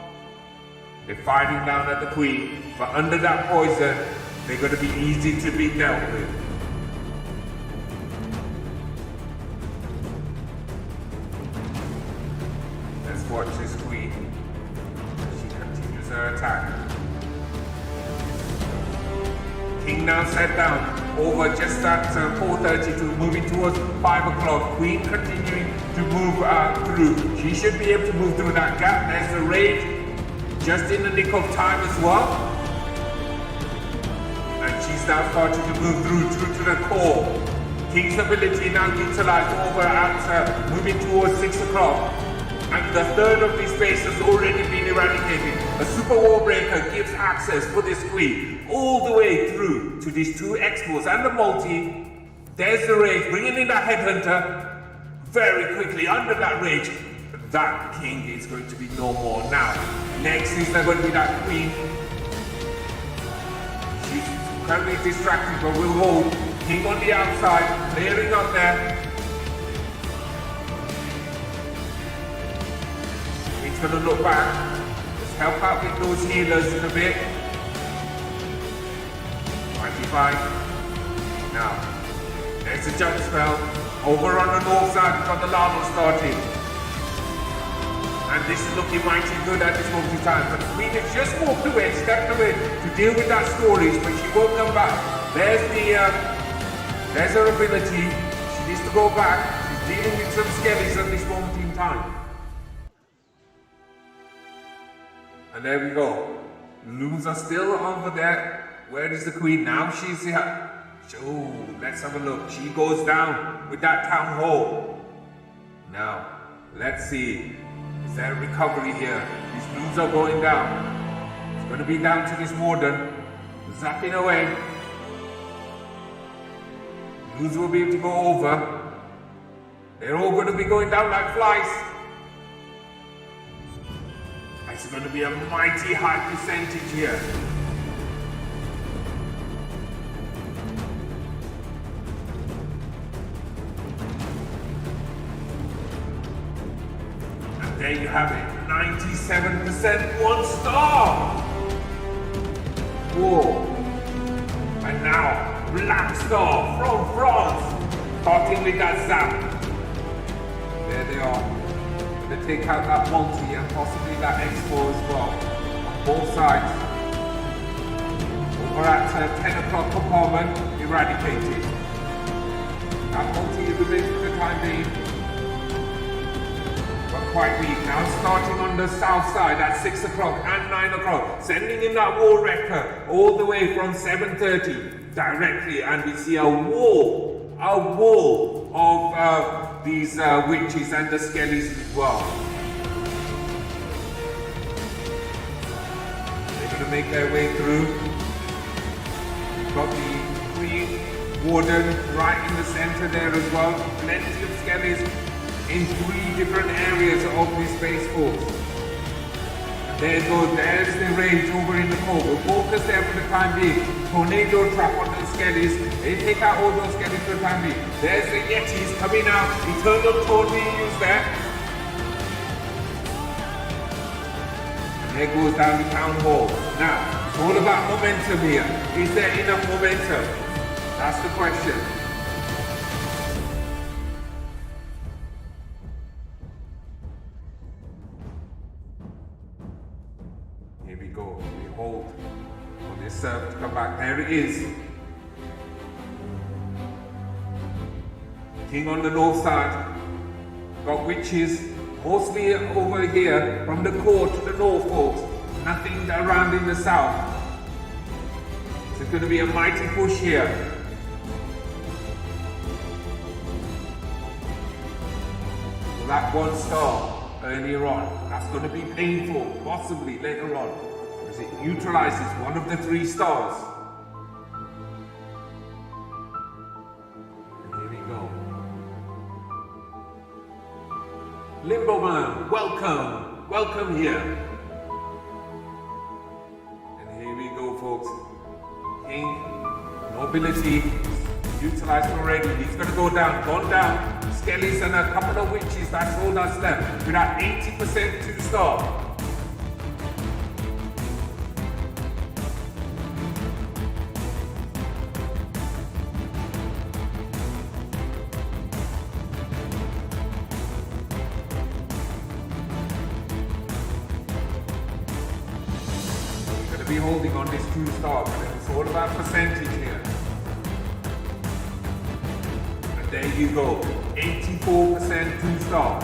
They're fighting down at the Queen, but under that poison, they're going to be easy to be dealt with. Watch this Queen. She continues her attack. King now set down over just at 4:32, moving towards 5 o'clock. Queen continuing to move through. She should be able to move through that gap. There's the Rage, just in the nick of time as well. And she's now starting to move through to the core. King's ability now utilized over at moving towards 6 o'clock. And the third of this base has already been eradicated. A super wall breaker gives access for this Queen all the way through to these 2 expos and the multi. There's the Rage, bringing in that Headhunter very quickly under that Rage. That King is going to be no more now. Next is going to be that Queen. She's currently distracted, but will hold. King on the outside, clearing up there. Gonna look back. Let's help out with those healers in a bit. 25. Now, there's a jump spell. Over on the north side, we've got the lava starting. And this is looking mighty good at this moment in time. But the Queen has just walked away, stepped away to deal with that storage, but she won't come back. There's her ability. She needs to go back. She's dealing with some skellies at this moment in time. And there we go. Loons are still over there. Where is the Queen now? She's here. Oh, let's have a look. She goes down with that town hall. Now, let's see. Is there a recovery here? These loons are going down. Gonna be down to this warden. Zapping away. Loons will be able to go over. They're all gonna be going down like flies. It's gonna be a mighty high percentage here. And there you have it, 97% 1 star. Whoa. And now, Black Star from France. Starting with that zap. There they are. Gonna take out that multi and possibly that expo as well. On both sides. Over at 10 o'clock compartment, eradicated. That multi is a bit for the time being. But quite weak. Now starting on the south side at 6 o'clock and 9 o'clock. Sending in that war wrecker all the way from 7:30 directly, and we see a wall of these witches and the skellies as well. They're going to make their way through. Got the Queen Warden right in the center there as well. Plenty of skellies in 3 different areas of this space force. There goes, there's the rage over in the core. We'll focus there for the time being. Tornado trap on those skellies. They take out all those skellies for the time being. There's the Yetis coming out. Eternal Tone being used there. And there goes down the town hall. Now, it's all about momentum here. Is there enough momentum? That's the question. Here we go. We hold for this serve to come back. There it is. King on the north side. Got witches mostly over here from the core to the north, folks. Nothing around in the south. So it's going to be a mighty push here. So that 1 star earlier on, that's going to be painful, possibly later on, as it neutralizes one of the 3 stars. And here we go. Limbo Man, welcome, welcome here. And here we go, folks. King, nobility, utilized already. He's going to go down, gone down. Skellies and a couple of witches, that's all that's left. We're at 80% 2 star. We're going to be holding on this 2 star, but it's all about percentage here. And there you go. 84% 2 star.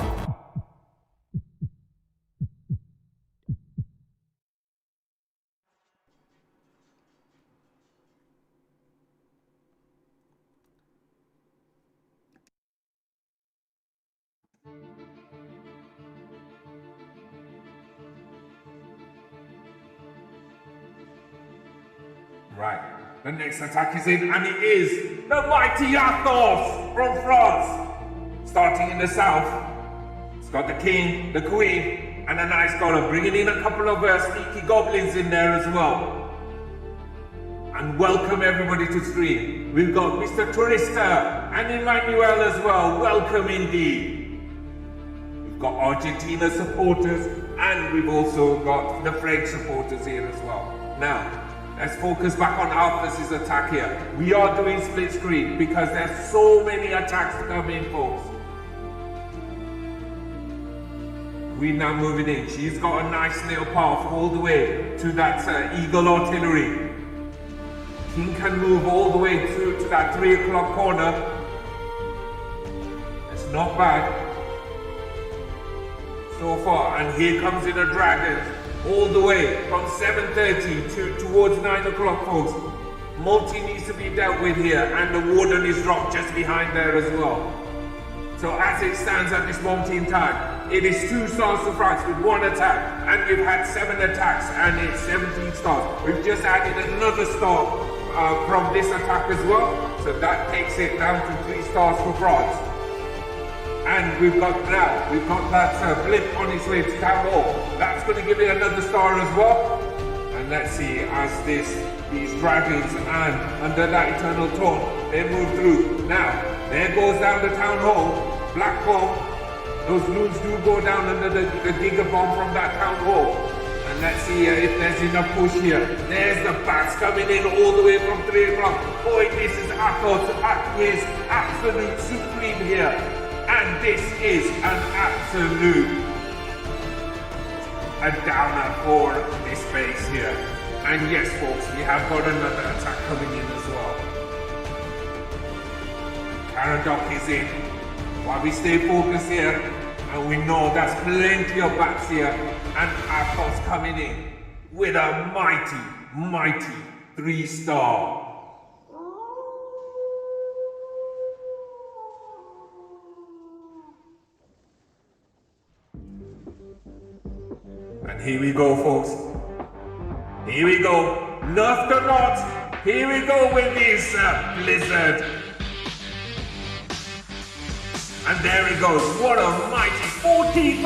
Right, the next attack is in, and it is the mighty Athos from France. Starting in the south, it's got the king, the queen, and a nice scholar, bringing in a couple of sneaky goblins in there as well. And welcome everybody to stream. We've got Mr. Turista and Emmanuel as well. Welcome indeed. We've got Argentina supporters, and we've also got the French supporters here as well. Now, let's focus back on Alphas's attack here. We are doing split screen because there's so many attacks to come in, folks. We're now moving in. She's got a nice little path all the way to that Eagle artillery. King can move all the way through to that 3 o'clock corner. It's not bad so far. And here comes in a dragon all the way from 7:30 towards 9 o'clock, folks. Multi needs to be dealt with here, and the warden is dropped just behind there as well. So as it stands at this moment in time, it is 2 stars to France with 1 attack, and we've had 7 attacks and it's 17 stars. We've just added another star from this attack as well, so that takes it down to 3 stars for France. And we've got that blip on its way to Town Hall. That's going to give it another star as well. And let's see, as these dragons and under that eternal throne, they move through. Now, there goes down the Town Hall, Black Bomb. Those loons do go down under the Giga Bomb from that Town Hall. And let's see if there's enough push here. There's the bats coming in all the way from 3 o'clock. Boy, this is absolute supreme here. And this is an absolute a downer for this base here. And yes, folks, we have got another attack coming in as well. Caradoc is in. While we stay focused here, and we know there's plenty of bats here, and Athos coming in with a mighty 3-star. And here we go, folks. Here we go. Nerf or not, here we go with this blizzard. And there it goes. What a mighty 14%.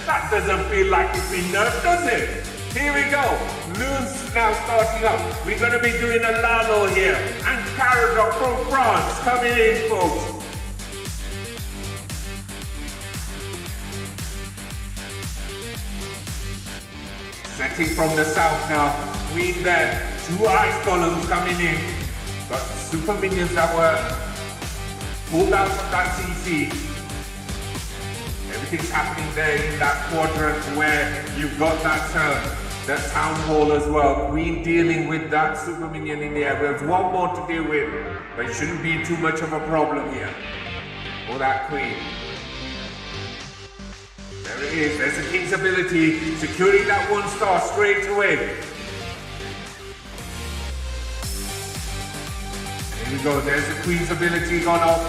That doesn't feel like it's been nerfed, does it? Here we go. Loons now starting up. We're going to be doing a Lalo here. And Caradoc from France coming in, folks. Setting from the south now. Queen there. 2 ice columns coming in. Got super minions that were pulled out from that CC. Everything's happening there in that quadrant where you've got that Town Hall as well. Queen dealing with that super minion in the air. There's one more to deal with, but it shouldn't be too much of a problem here. For that Queen. There it is. There's the King's ability, securing that 1 star straight away. Here we go, there's the Queen's ability gone off.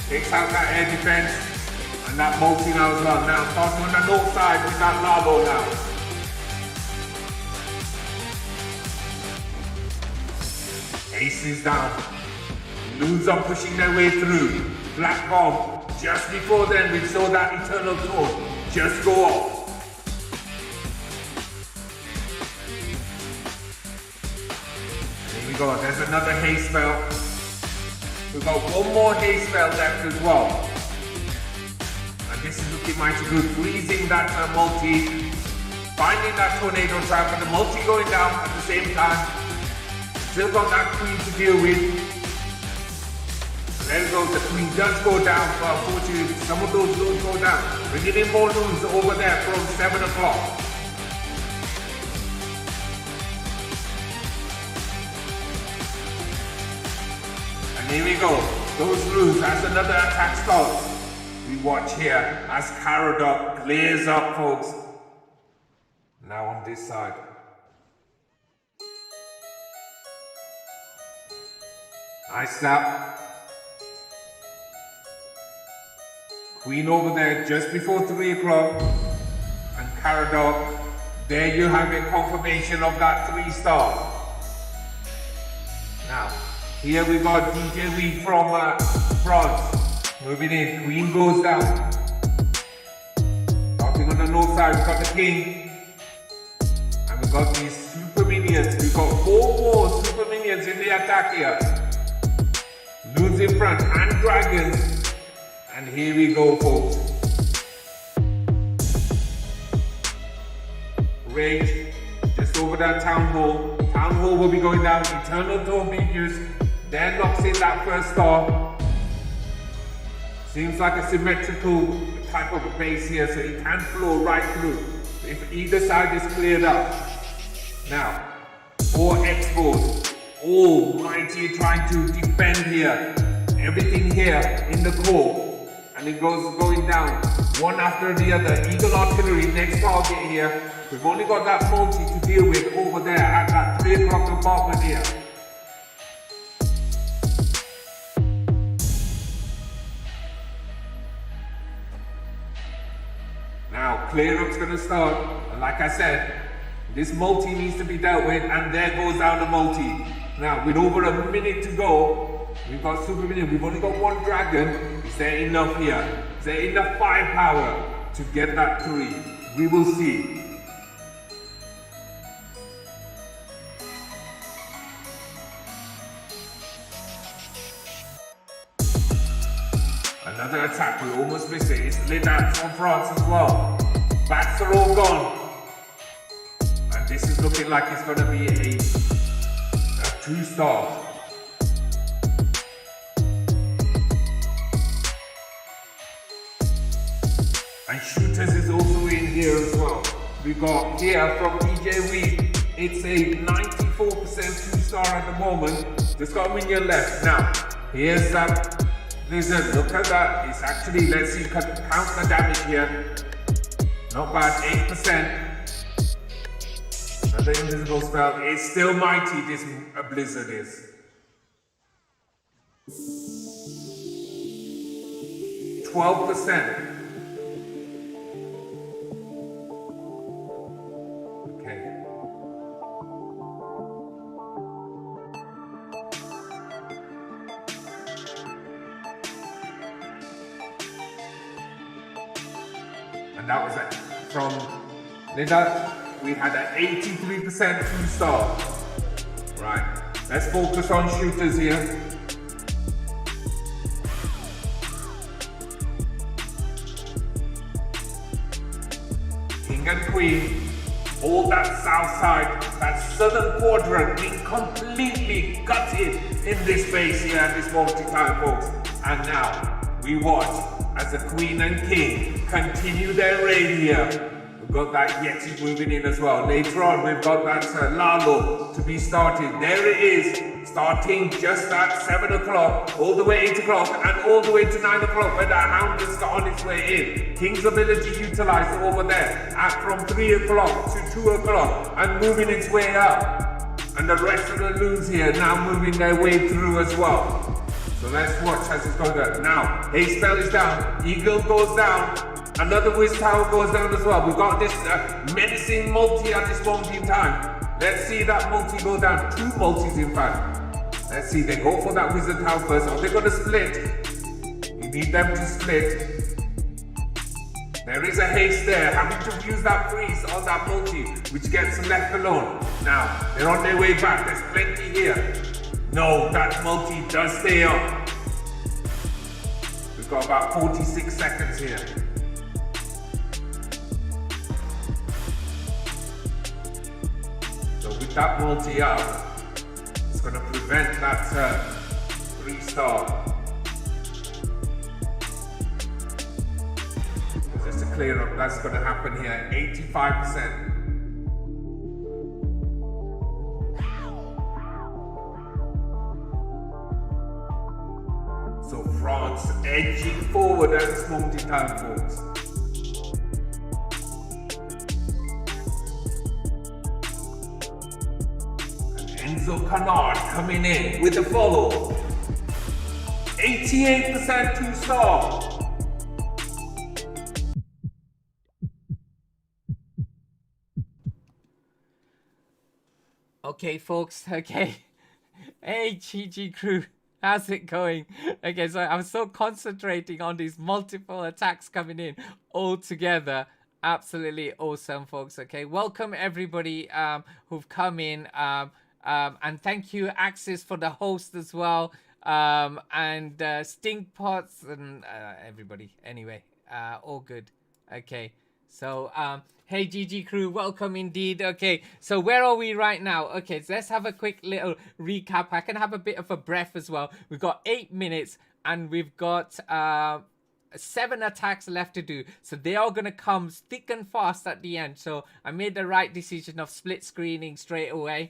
Takes out that air defense and that multi now as well. Now starting on the north side with that Lavo now. Ace is down. Loons are pushing their way through. Black Bomb. Just before then we saw that Eternal Throne just go off. Here we go, there's another haste spell. We've got 1 more haste spell left as well. And this is looking mighty good. Freezing that multi. Finding that tornado trap and the multi going down at the same time. Still got that Queen to deal with. There it goes, the Queen does go down, but unfortunately some of those loons go down. Bringing in more loons over there from 7 o'clock. And here we go, those loons, as another attack starts. We watch here as Caradoc clears up, folks. Now on this side. Nice snap. Queen over there just before 3 o'clock. And Caradoc, there you have it, confirmation of that 3-star. Now, here we got DJ Weed from France. Moving in, Queen goes down. Starting on the north side, we've got the King. And we've got these super minions. We've got 4 more super minions in the attack here. Loons in front and dragons. And here we go, folks. Rage, just over that Town Hall. Town Hall will be going down. Eternal Throne being used. Then knocks in that 1st star. Seems like a symmetrical type of a base here, so it can flow right through. If either side is cleared up. Now, 4 Expos. Almighty trying to defend here. Everything here in the core. And it goes going down, one after the other. Eagle Artillery, next target here. We've only got that multi to deal with over there at that 3 o'clock compartment here. Now, clear-up's going to start. And like I said, this multi needs to be dealt with, and there goes down the multi. Now, with over a minute to go, we've got super minion. We've only got one dragon. Is there enough here? Is there enough firepower to get that 3? We will see. Another attack, we almost missed it. It's Lidat from France as well. Bats are all gone. And this is looking like it's going to be a 2-star. And shooters is also in here as well. We got here from DJ Weed. It's a 94% 2-star at the moment. Just got a minion left. Now, here's that Lizard. Look at that. It's actually, let's see, count the damage here. Not bad, 8%. Another invisible spell. It's still mighty, this Blizzard is. 12%. And that was it. From Linda, we had an 83% 2-star. Right, let's focus on shooters here. King and Queen, all that south side, that southern quadrant being completely gutted in this base here at this moment in time, folks. And now, we watch as the Queen and King continue their raid here. We've got that Yeti moving in as well. Later on, we've got that Lalo to be started. There it is, starting just at 7 o'clock, all the way 8 o'clock, and all the way to 9 o'clock when that Hound has got on its way in. King's ability utilized over there at from 3 o'clock to 2 o'clock and moving its way up. And the rest of the loons here now moving their way through as well. So let's watch as it's going down. Now, Haste Spell is down, Eagle goes down, another Wiz Tower goes down as well. We've got this menacing multi at this moment in time. Let's see that multi go down, 2 multis in fact. Let's see, they go for that Wizard Tower first. Are they going to split? You need them to split. There is a haste there, having to use that freeze on that multi, which gets left alone. Now, they're on their way back, there's plenty here. No, that multi does stay up. We've got about 46 seconds here. So with that multi up, it's going to prevent that 3-star. Just to clear up, that's going to happen here, 85%. So France edging forward at this moment in time, folks. And Enzo Canard coming in with a follow. 88% 2-star. Okay, folks, okay. Hey, GG crew. How's it going? Okay, so I'm so concentrating on these multiple attacks coming in all together. Absolutely awesome, folks. Okay, welcome everybody who've come in. And thank you, Axis, for the host as well. And Stinkpots and everybody. Anyway, all good. Okay, so hey GG crew, welcome indeed. Okay, so where are we right now? Okay, so let's have a quick little recap. I can have a bit of a breath as well. We've got 8 minutes and we've got 7 attacks left to do, so they are gonna come thick and fast at the end. So I made the right decision of split screening straight away.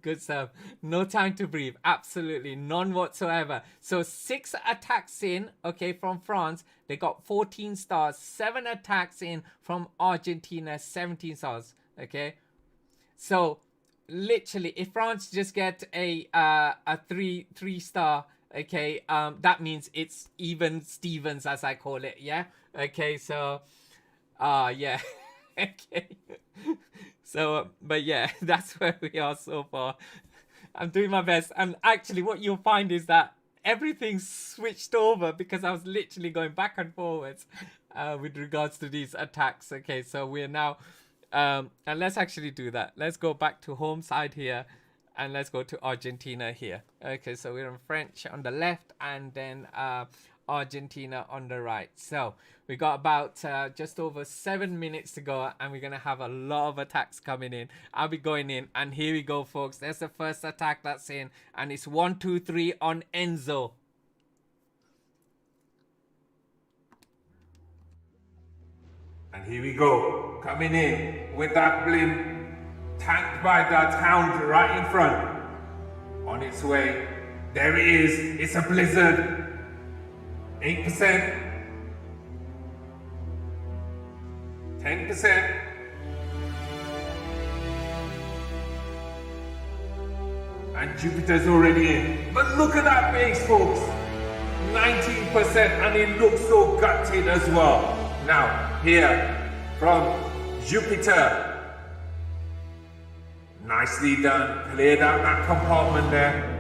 Good stuff. No time to breathe. Absolutely none whatsoever. So 6 attacks in, okay, from France. They got 14 stars. 7 attacks in from Argentina, 17 stars. Okay. So literally, if France just get a 3-star, okay, that means it's even Stevens, as I call it. Yeah. Okay, so yeah. Okay. So but yeah, that's where we are so far. I'm doing my best, and actually what you'll find is that everything's switched over because I was literally going back and forwards with regards to these attacks. Okay, so we're now and let's actually do that. Let's go back to home side here, and let's go to Argentina here. Okay, so we're on French on the left, and then Argentina on the right. So we got about just over 7 minutes to go, and we're gonna have a lot of attacks coming in. I'll be going in, and here we go, folks. There's the first attack that's in, and it's 1, 2, 3 on Enzo. And here we go, coming in with that blim, tanked by that hound right in front. On its way, there it is, it's a blizzard. 8%, 10%, and Jupiter's already in. But look at that base, folks, 19%, and it looks so gutted as well. Now, here from Jupiter, nicely done, cleared out that compartment there.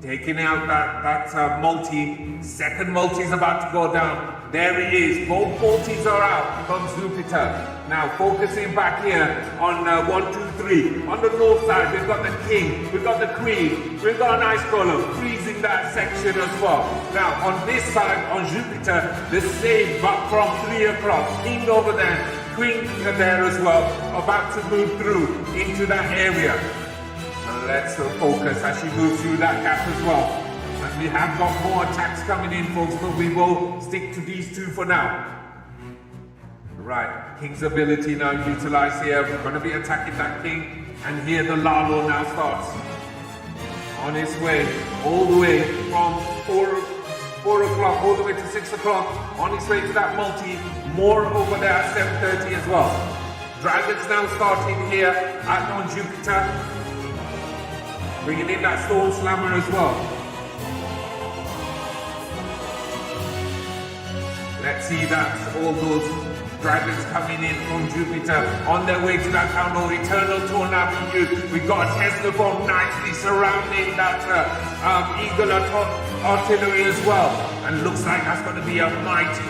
Taking out that multi, second multi is about to go down. There it is, both multis are out from Jupiter. Now focusing back here on 1, 2, 3. On the north side, we've got the king, we've got the queen, we've got a nice column, freezing that section as well. Now on this side, on Jupiter, the same, but from 3 o'clock, king over there, queen there as well, about to move through into that area. Let's focus as she moves through that gap as well. And we have got more attacks coming in, folks, but we will stick to these two for now. Right, King's ability now utilized here. We're going to be attacking that king. And here the Lalo now starts. On his way, all the way from 4 o'clock, all the way to 6 o'clock. On his way to that multi. More over there at 7:30 as well. Dragons now starting here on Jupiter. Bringing in that Storm Slammer as well. Let's see that all those dragons coming in from Jupiter on their way to that town hall, Eternal Tornado. We got a Tesla bomb nicely surrounding that Eagle artillery as well. And looks like that's going to be a mighty,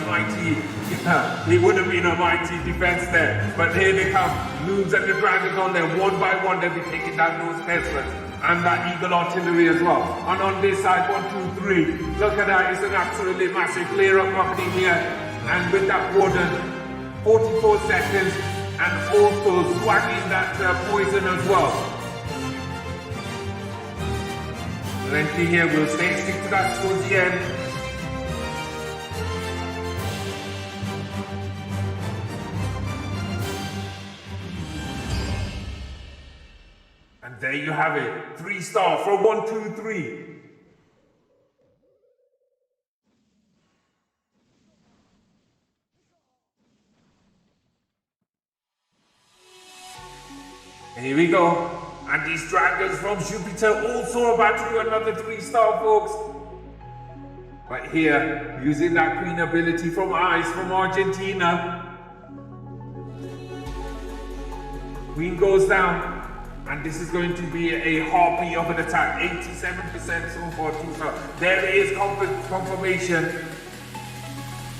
it would have been a mighty defense there. But here they come, Loons and the dragons on there, one by one they'll be taking down those Teslas. And that Eagle artillery as well. And on this side, 1, 2, 3. Look at that, it's an absolutely massive clear up happening here. And with that warden, 44 seconds, and also swagging that poison as well. Plenty here, we'll stick to that towards the end. And there you have it, 3-star for 1, 2, 3. Here we go. And these dragons from Jupiter also about to do another 3-star, folks. But here, using that queen ability from Ice from Argentina. Queen goes down. And this is going to be a harpy of an attack. 87% so far, 2-star. There it is, confirmation.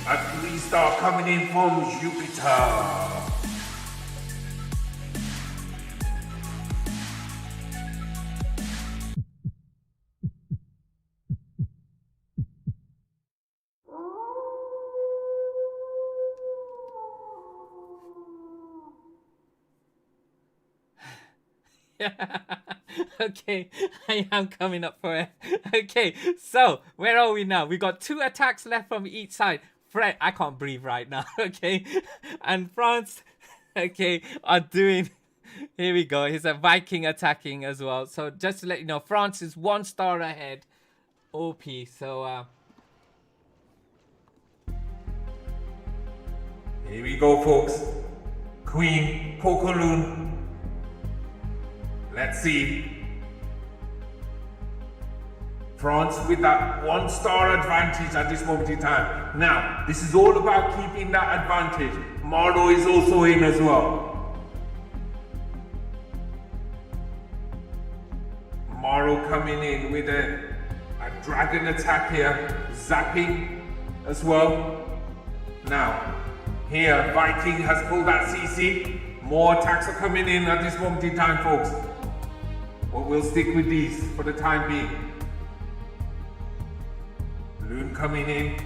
A 3-star coming in from Jupiter. Okay, I am coming up for it. Okay, so where are we now? We got 2 attacks left from each side. I can't breathe right now. Okay, and France, okay, are doing. Here we go. He's a Viking attacking as well. So just to let you know, France is 1 star ahead. OP. So here we go, folks. Queen Pokoloon. Let's see. France with that 1-star advantage at this moment in time. Now, this is all about keeping that advantage. Morrow is also in as well. Morrow coming in with a dragon attack here, zapping as well. Now, here, Viking has pulled that CC. More attacks are coming in at this moment in time, folks. But we'll stick with these for the time being. Loon coming in.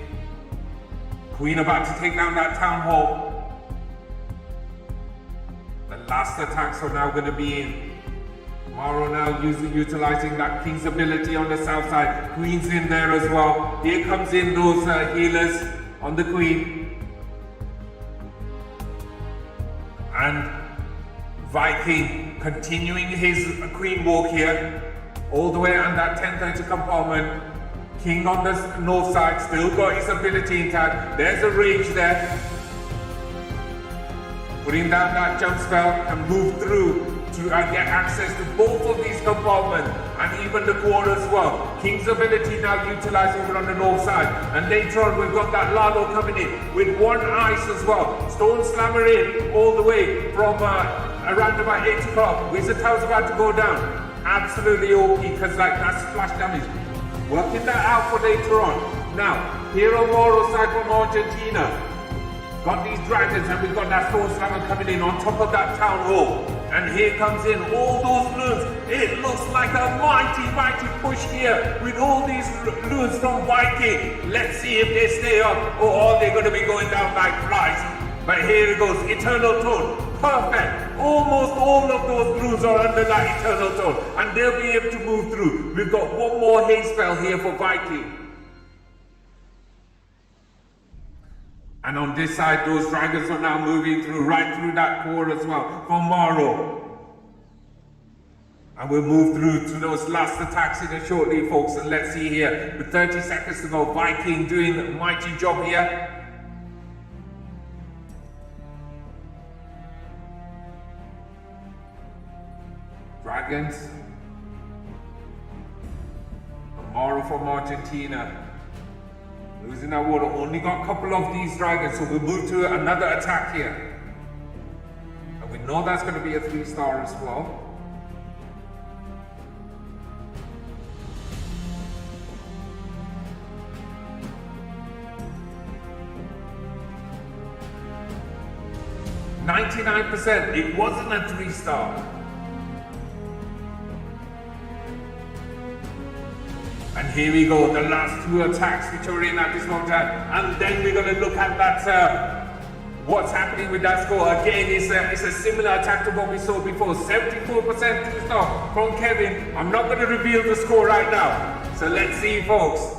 Queen about to take down that town hall. The last attacks are now going to be in. Morrow now utilizing that king's ability on the south side. Queen's in there as well. Here comes in those healers on the queen. And Viking continuing his queen walk here. All the way on that 1030 compartment. King on the north side, still got his ability intact. There's a rage there. Putting down that jump spell and move through to get access to both of these compartments and even the core as well. King's ability now utilized over on the north side. And later on we've got that Lalo coming in with one ice as well. Stone Slammer in all the way from around about 8 o'clock. Wizard Tower's about to go down. Absolutely OP because like that's splash damage. Working that out for later on. Now, here on Morrow side from Argentina. Got these dragons and we've got that Stone Slammer coming in on top of that town hall. And here comes in all those loons. It looks like a mighty push here with all these loons from Viking. Let's see if they stay up or are they going to be going down like flies. But here it goes, Eternal Tone. Perfect. Almost all of those loons are under that Eternal Tone. And they'll be able to move through. We've got one more haste spell here for Viking. And on this side, those dragons are now moving through, right through that core as well, for Morrow. And we'll move through to those last attacks in a shortly, folks. And let's see here, with 30 seconds to go, Viking doing a mighty job here. Dragons. Morrow from Argentina. Losing that water, only got a couple of these dragons, so we'll move to another attack here. And we know that's going to be a 3-star as well. %, it wasn't a 3-star. And here we go, the last 2 attacks which are in at this moment, and then we're going to look at that, what's happening with that score. Again, it's a similar attack to what we saw before, 74% 2-star from Kevin. I'm not going to reveal the score right now, so let's see, folks,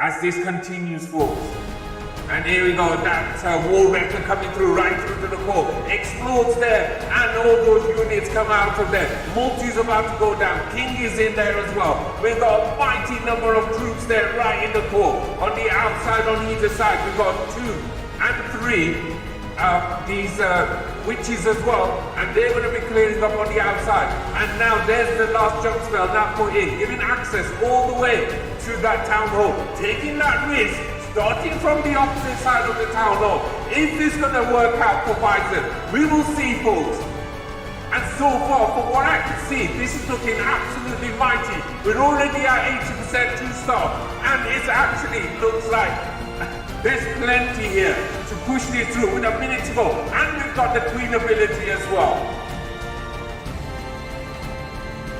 as this continues, folks. And here we go, that wall wrecker coming through, right through to the core, explodes there, and all those units come out of there. Multi's about to go down, King is in there as well. We've got a mighty number of troops there right in the core. On the outside, on either side, we've got 2 and 3, these witches as well, and they're going to be clearing up on the outside. And now there's the last jump spell now put in, giving access all the way to that town hall, taking that risk. Starting from the opposite side of the town hall. Is this going to work out for Bison? We will see, folks. And so far, from what I can see, this is looking absolutely mighty. We're already at 80% 2-star. And it actually looks like there's plenty here to push this through with a minute to go. And we've got the Queen ability as well.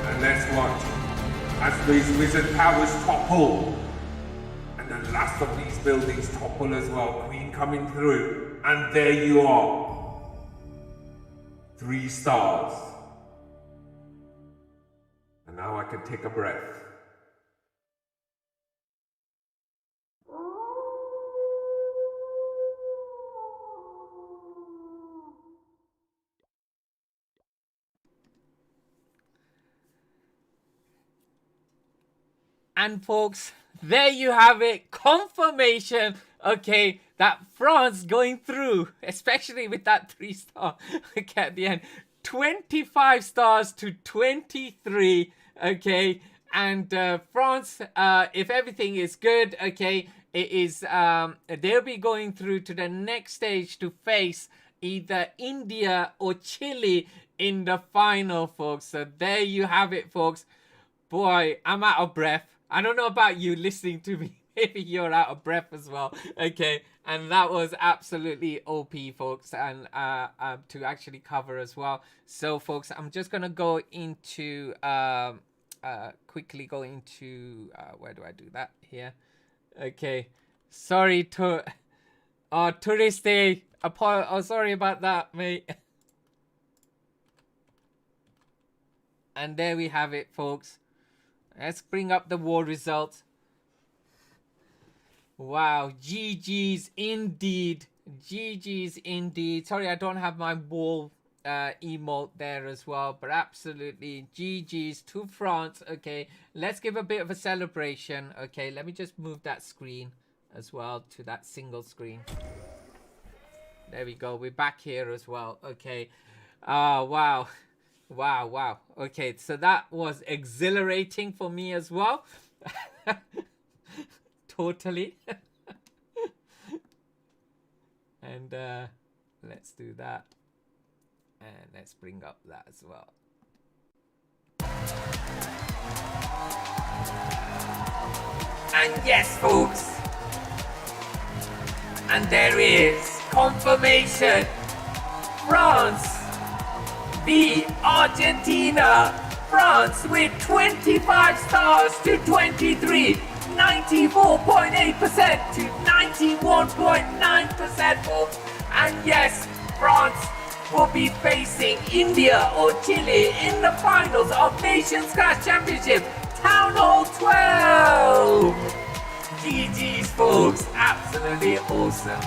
And let's watch as these wizard powers topple. The last of these buildings topple as well. Queen coming through, and there you are, 3 stars. And now I can take a breath. And folks, there you have it, confirmation, okay, that France going through, especially with that 3-star, okay, at the end, 25 stars to 23, okay, and France, if everything is good, okay, it is they'll be going through to the next stage to face either India or Chile in the final, folks. So there you have it, folks. Boy, I'm out of breath. I don't know about you listening to me. Maybe you're out of breath as well. Okay, and that was absolutely OP, folks, and to actually cover as well. So, folks, I'm just gonna go into quickly go into where do I do that here? Okay, sorry to Touriste. Oh, sorry about that, mate. And there we have it, folks. Let's bring up the war results. Wow, GG's indeed. GG's indeed. Sorry, I don't have my wall emote there as well, but absolutely GG's to France. Okay, let's give a bit of a celebration. Okay, let me just move that screen as well to that single screen. There we go. We're back here as well. Okay. Wow. Wow, wow. Okay, so that was exhilarating for me as well. Totally. And let's do that. And let's bring up that as well. And yes, folks. And there is confirmation. France beat Argentina. France with 25 stars to 23. 94.8% to 91.9%, folks. And yes, France will be facing India or Chile in the finals of Nations Clash Championship Town Hall 12. GG's, folks. Absolutely awesome.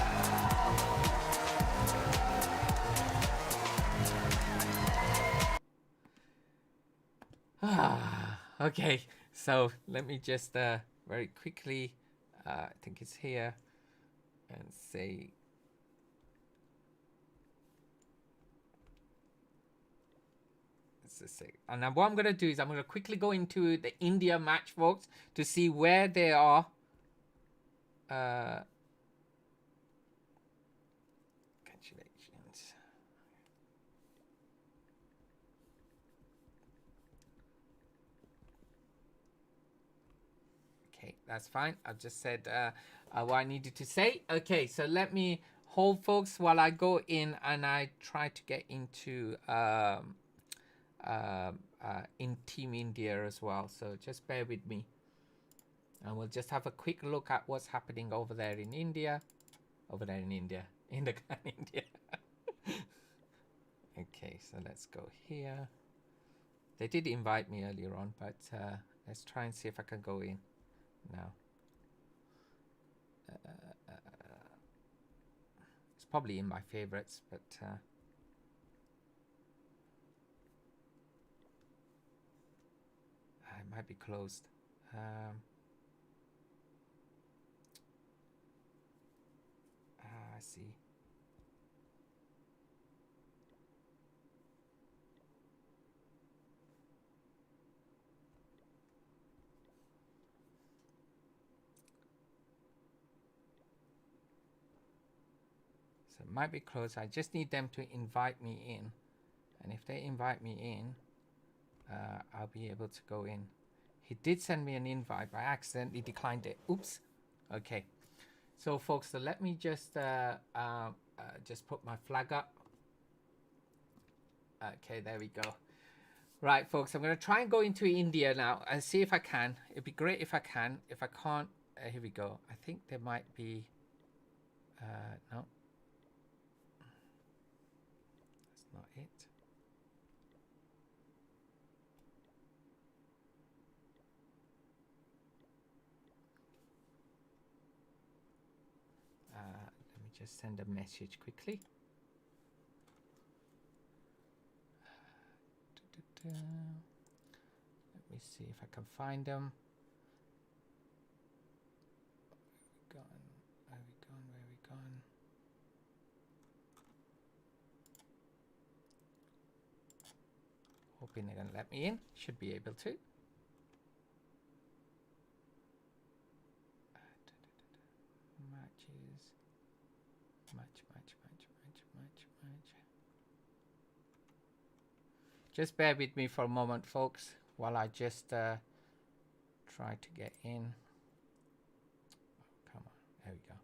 Okay, so let me just very quickly, I think it's here, and say and now what I'm gonna do is I'm gonna quickly go into the India match, folks, to see where they are. Congratulations. Okay, that's fine. I've just said what I needed to say. Okay, so let me hold, folks, while I go in and I try to get into in Team India as well. So just bear with me. And we'll just have a quick look at what's happening over there in India. Over there in India. In the India. Okay, so let's go here. They did invite me earlier on, but let's try and see if I can go in now. It's probably in my favorites, but it might be closed. I see. So it might be closed. I just need them to invite me in. And if they invite me in, I'll be able to go in. He did send me an invite, but I accidentally declined it. Oops. Okay. So, folks, so let me just put my flag up. Okay, there we go. Right, folks, I'm going to try and go into India now and see if I can. It'd be great if I can. If I can't, here we go. I think there might be... no. That's not it. Let me just send a message quickly. Let me see if I can find them. Where we gone? Hoping they're gonna let me in. Should be able to. Just bear with me for a moment, folks, while I just try to get in. Come on, there we go.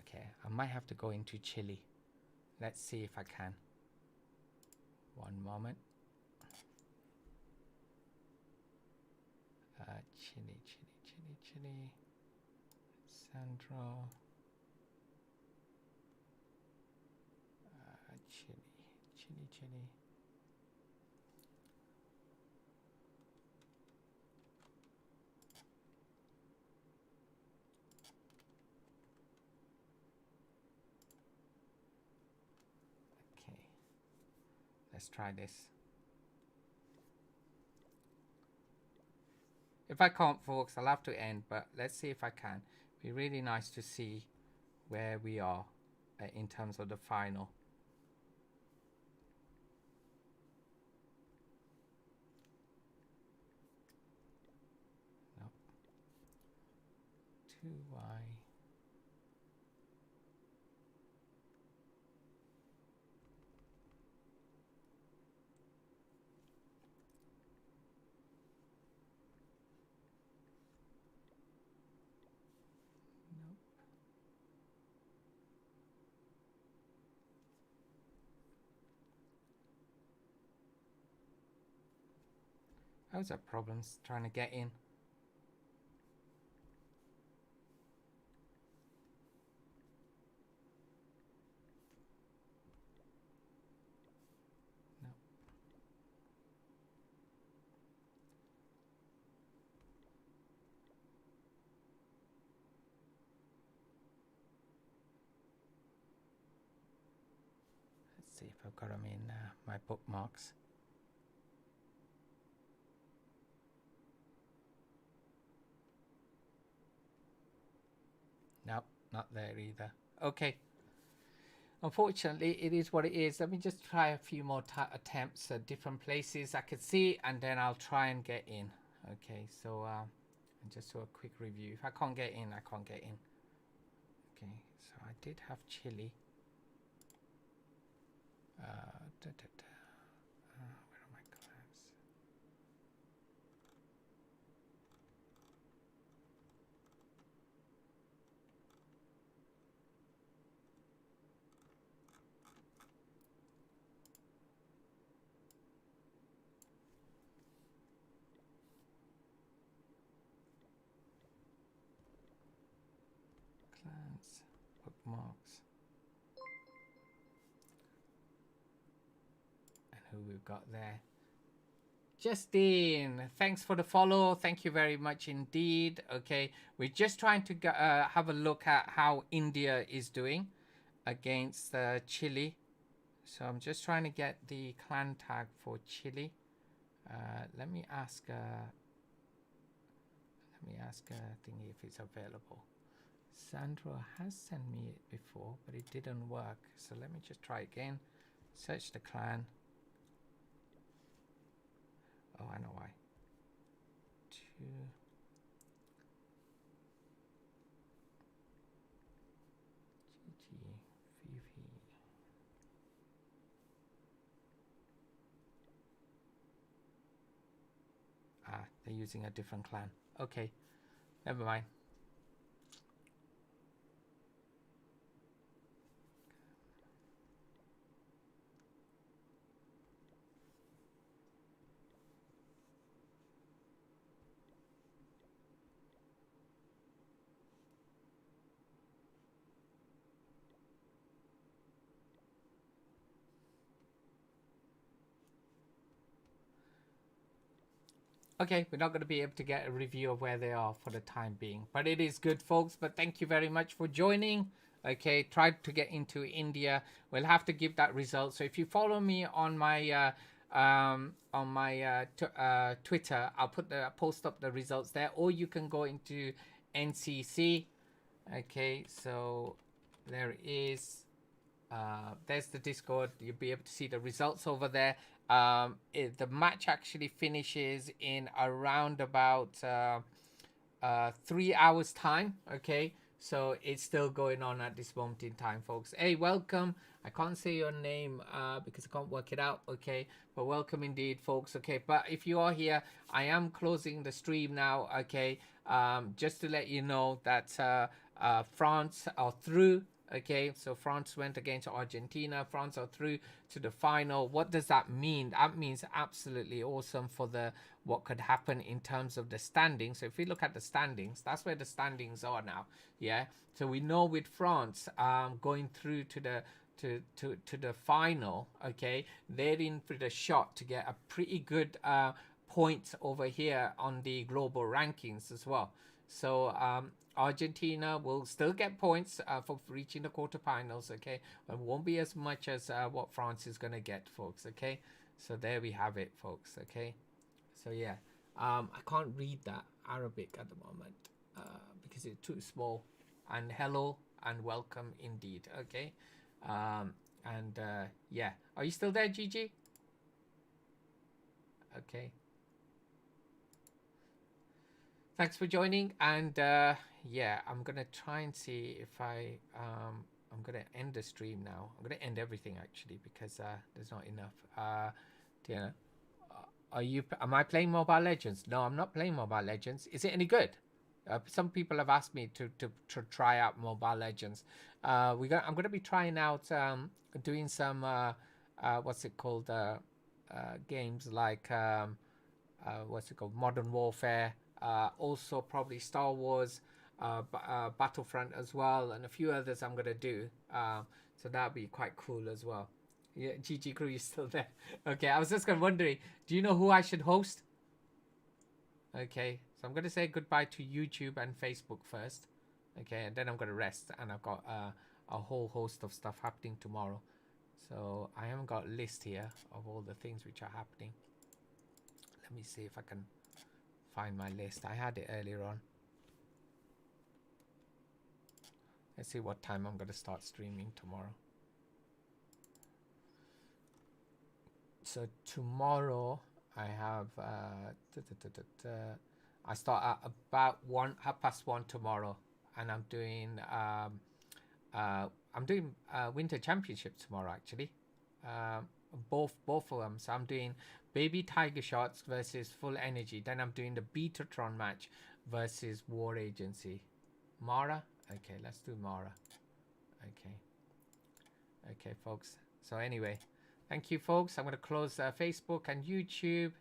Okay, I might have to go into Chile. Let's see if I can. One moment. Chile. Sandro. Chile. Okay, let's try this. If I can't, folks, I'll have to end, but let's see if I can. Be really nice to see where we are in terms of the final. No. 2y. I was have problems trying to get in. No. Let's see if I've got them in my bookmarks. Nope, not there either. Okay. Unfortunately, it is what it is. Let me just try a few more attempts at different places I could see, and then I'll try and get in. Okay, so just do a quick review. If I can't get in, I can't get in. Okay, so I did have Chile. Where are my clans? Clans, bookmarks, and who we've got there. Justine, thanks for the follow. Thank you very much indeed. Okay, we're just trying to have a look at how India is doing against Chile. So I'm just trying to get the clan tag for Chile. Let me ask thingy if it's available. Sandro has sent me it before, but it didn't work. So let me just try again. Search the clan. Oh, I know why. 2. GG. VV. Ah, they're using a different clan. Okay, never mind. Okay, we're not going to be able to get a review of where they are for the time being. But it is good, folks. But thank you very much for joining. Okay, tried to get into India. We'll have to give that result. So if you follow me on my Twitter, I'll post up the results there, or you can go into NCC. Okay, so there it is. There's the Discord. You'll be able to see the results over there. The match actually finishes in around about 3 hours time. Okay, so it's still going on at this moment in time, folks. Hey, welcome. I can't say your name because I can't work it out. Okay, but welcome indeed, folks. Okay, but if you are here, I am closing the stream now. Okay, just to let you know that France are through. Okay, so France went against Argentina. France are through to the final. What does that mean? That means absolutely awesome for the what could happen in terms of the standings. So if we look at the standings, that's where the standings are now. Yeah. So we know with France going through to the final. Okay, they're in for the shot to get a pretty good points over here on the global rankings as well. So Argentina will still get points for reaching the quarterfinals, okay? But it won't be as much as what France is going to get, folks, okay? So there we have it, folks, okay? So yeah, I can't read that Arabic at the moment because it's too small. And hello and welcome indeed, okay? Yeah, are you still there, Gigi? Okay. Thanks for joining, and yeah, I'm gonna try and see if I'm gonna end the stream now. I'm gonna end everything actually because there's not enough. Yeah, am I playing Mobile Legends? No, I'm not playing Mobile Legends. Is it any good? Some people have asked me to try out Mobile Legends. I'm gonna be trying out doing some what's it called games like what's it called, Modern Warfare, also probably Star Wars, Battlefront as well, and a few others I'm gonna do. So that'll be quite cool as well. Yeah, GG Crew, you still there? Okay, I was just wondering, do you know who I should host? Okay, so I'm gonna say goodbye to YouTube and Facebook first. Okay, and then I'm gonna rest, and I've got a whole host of stuff happening tomorrow. So I haven't got a list here of all the things which are happening. Let me see if I can find my list. I had it earlier on. Let's see what time I'm going to start streaming tomorrow. So tomorrow I have I start at about 1:30 tomorrow, and I'm doing Winter Championship tomorrow actually. Both of them. So I'm doing Baby Tiger Shots versus Full Energy. Then I'm doing the Betatron match versus War Agency. Mara? Okay, let's do Mara. Okay, folks. So anyway, thank you, folks. I'm going to close Facebook and YouTube.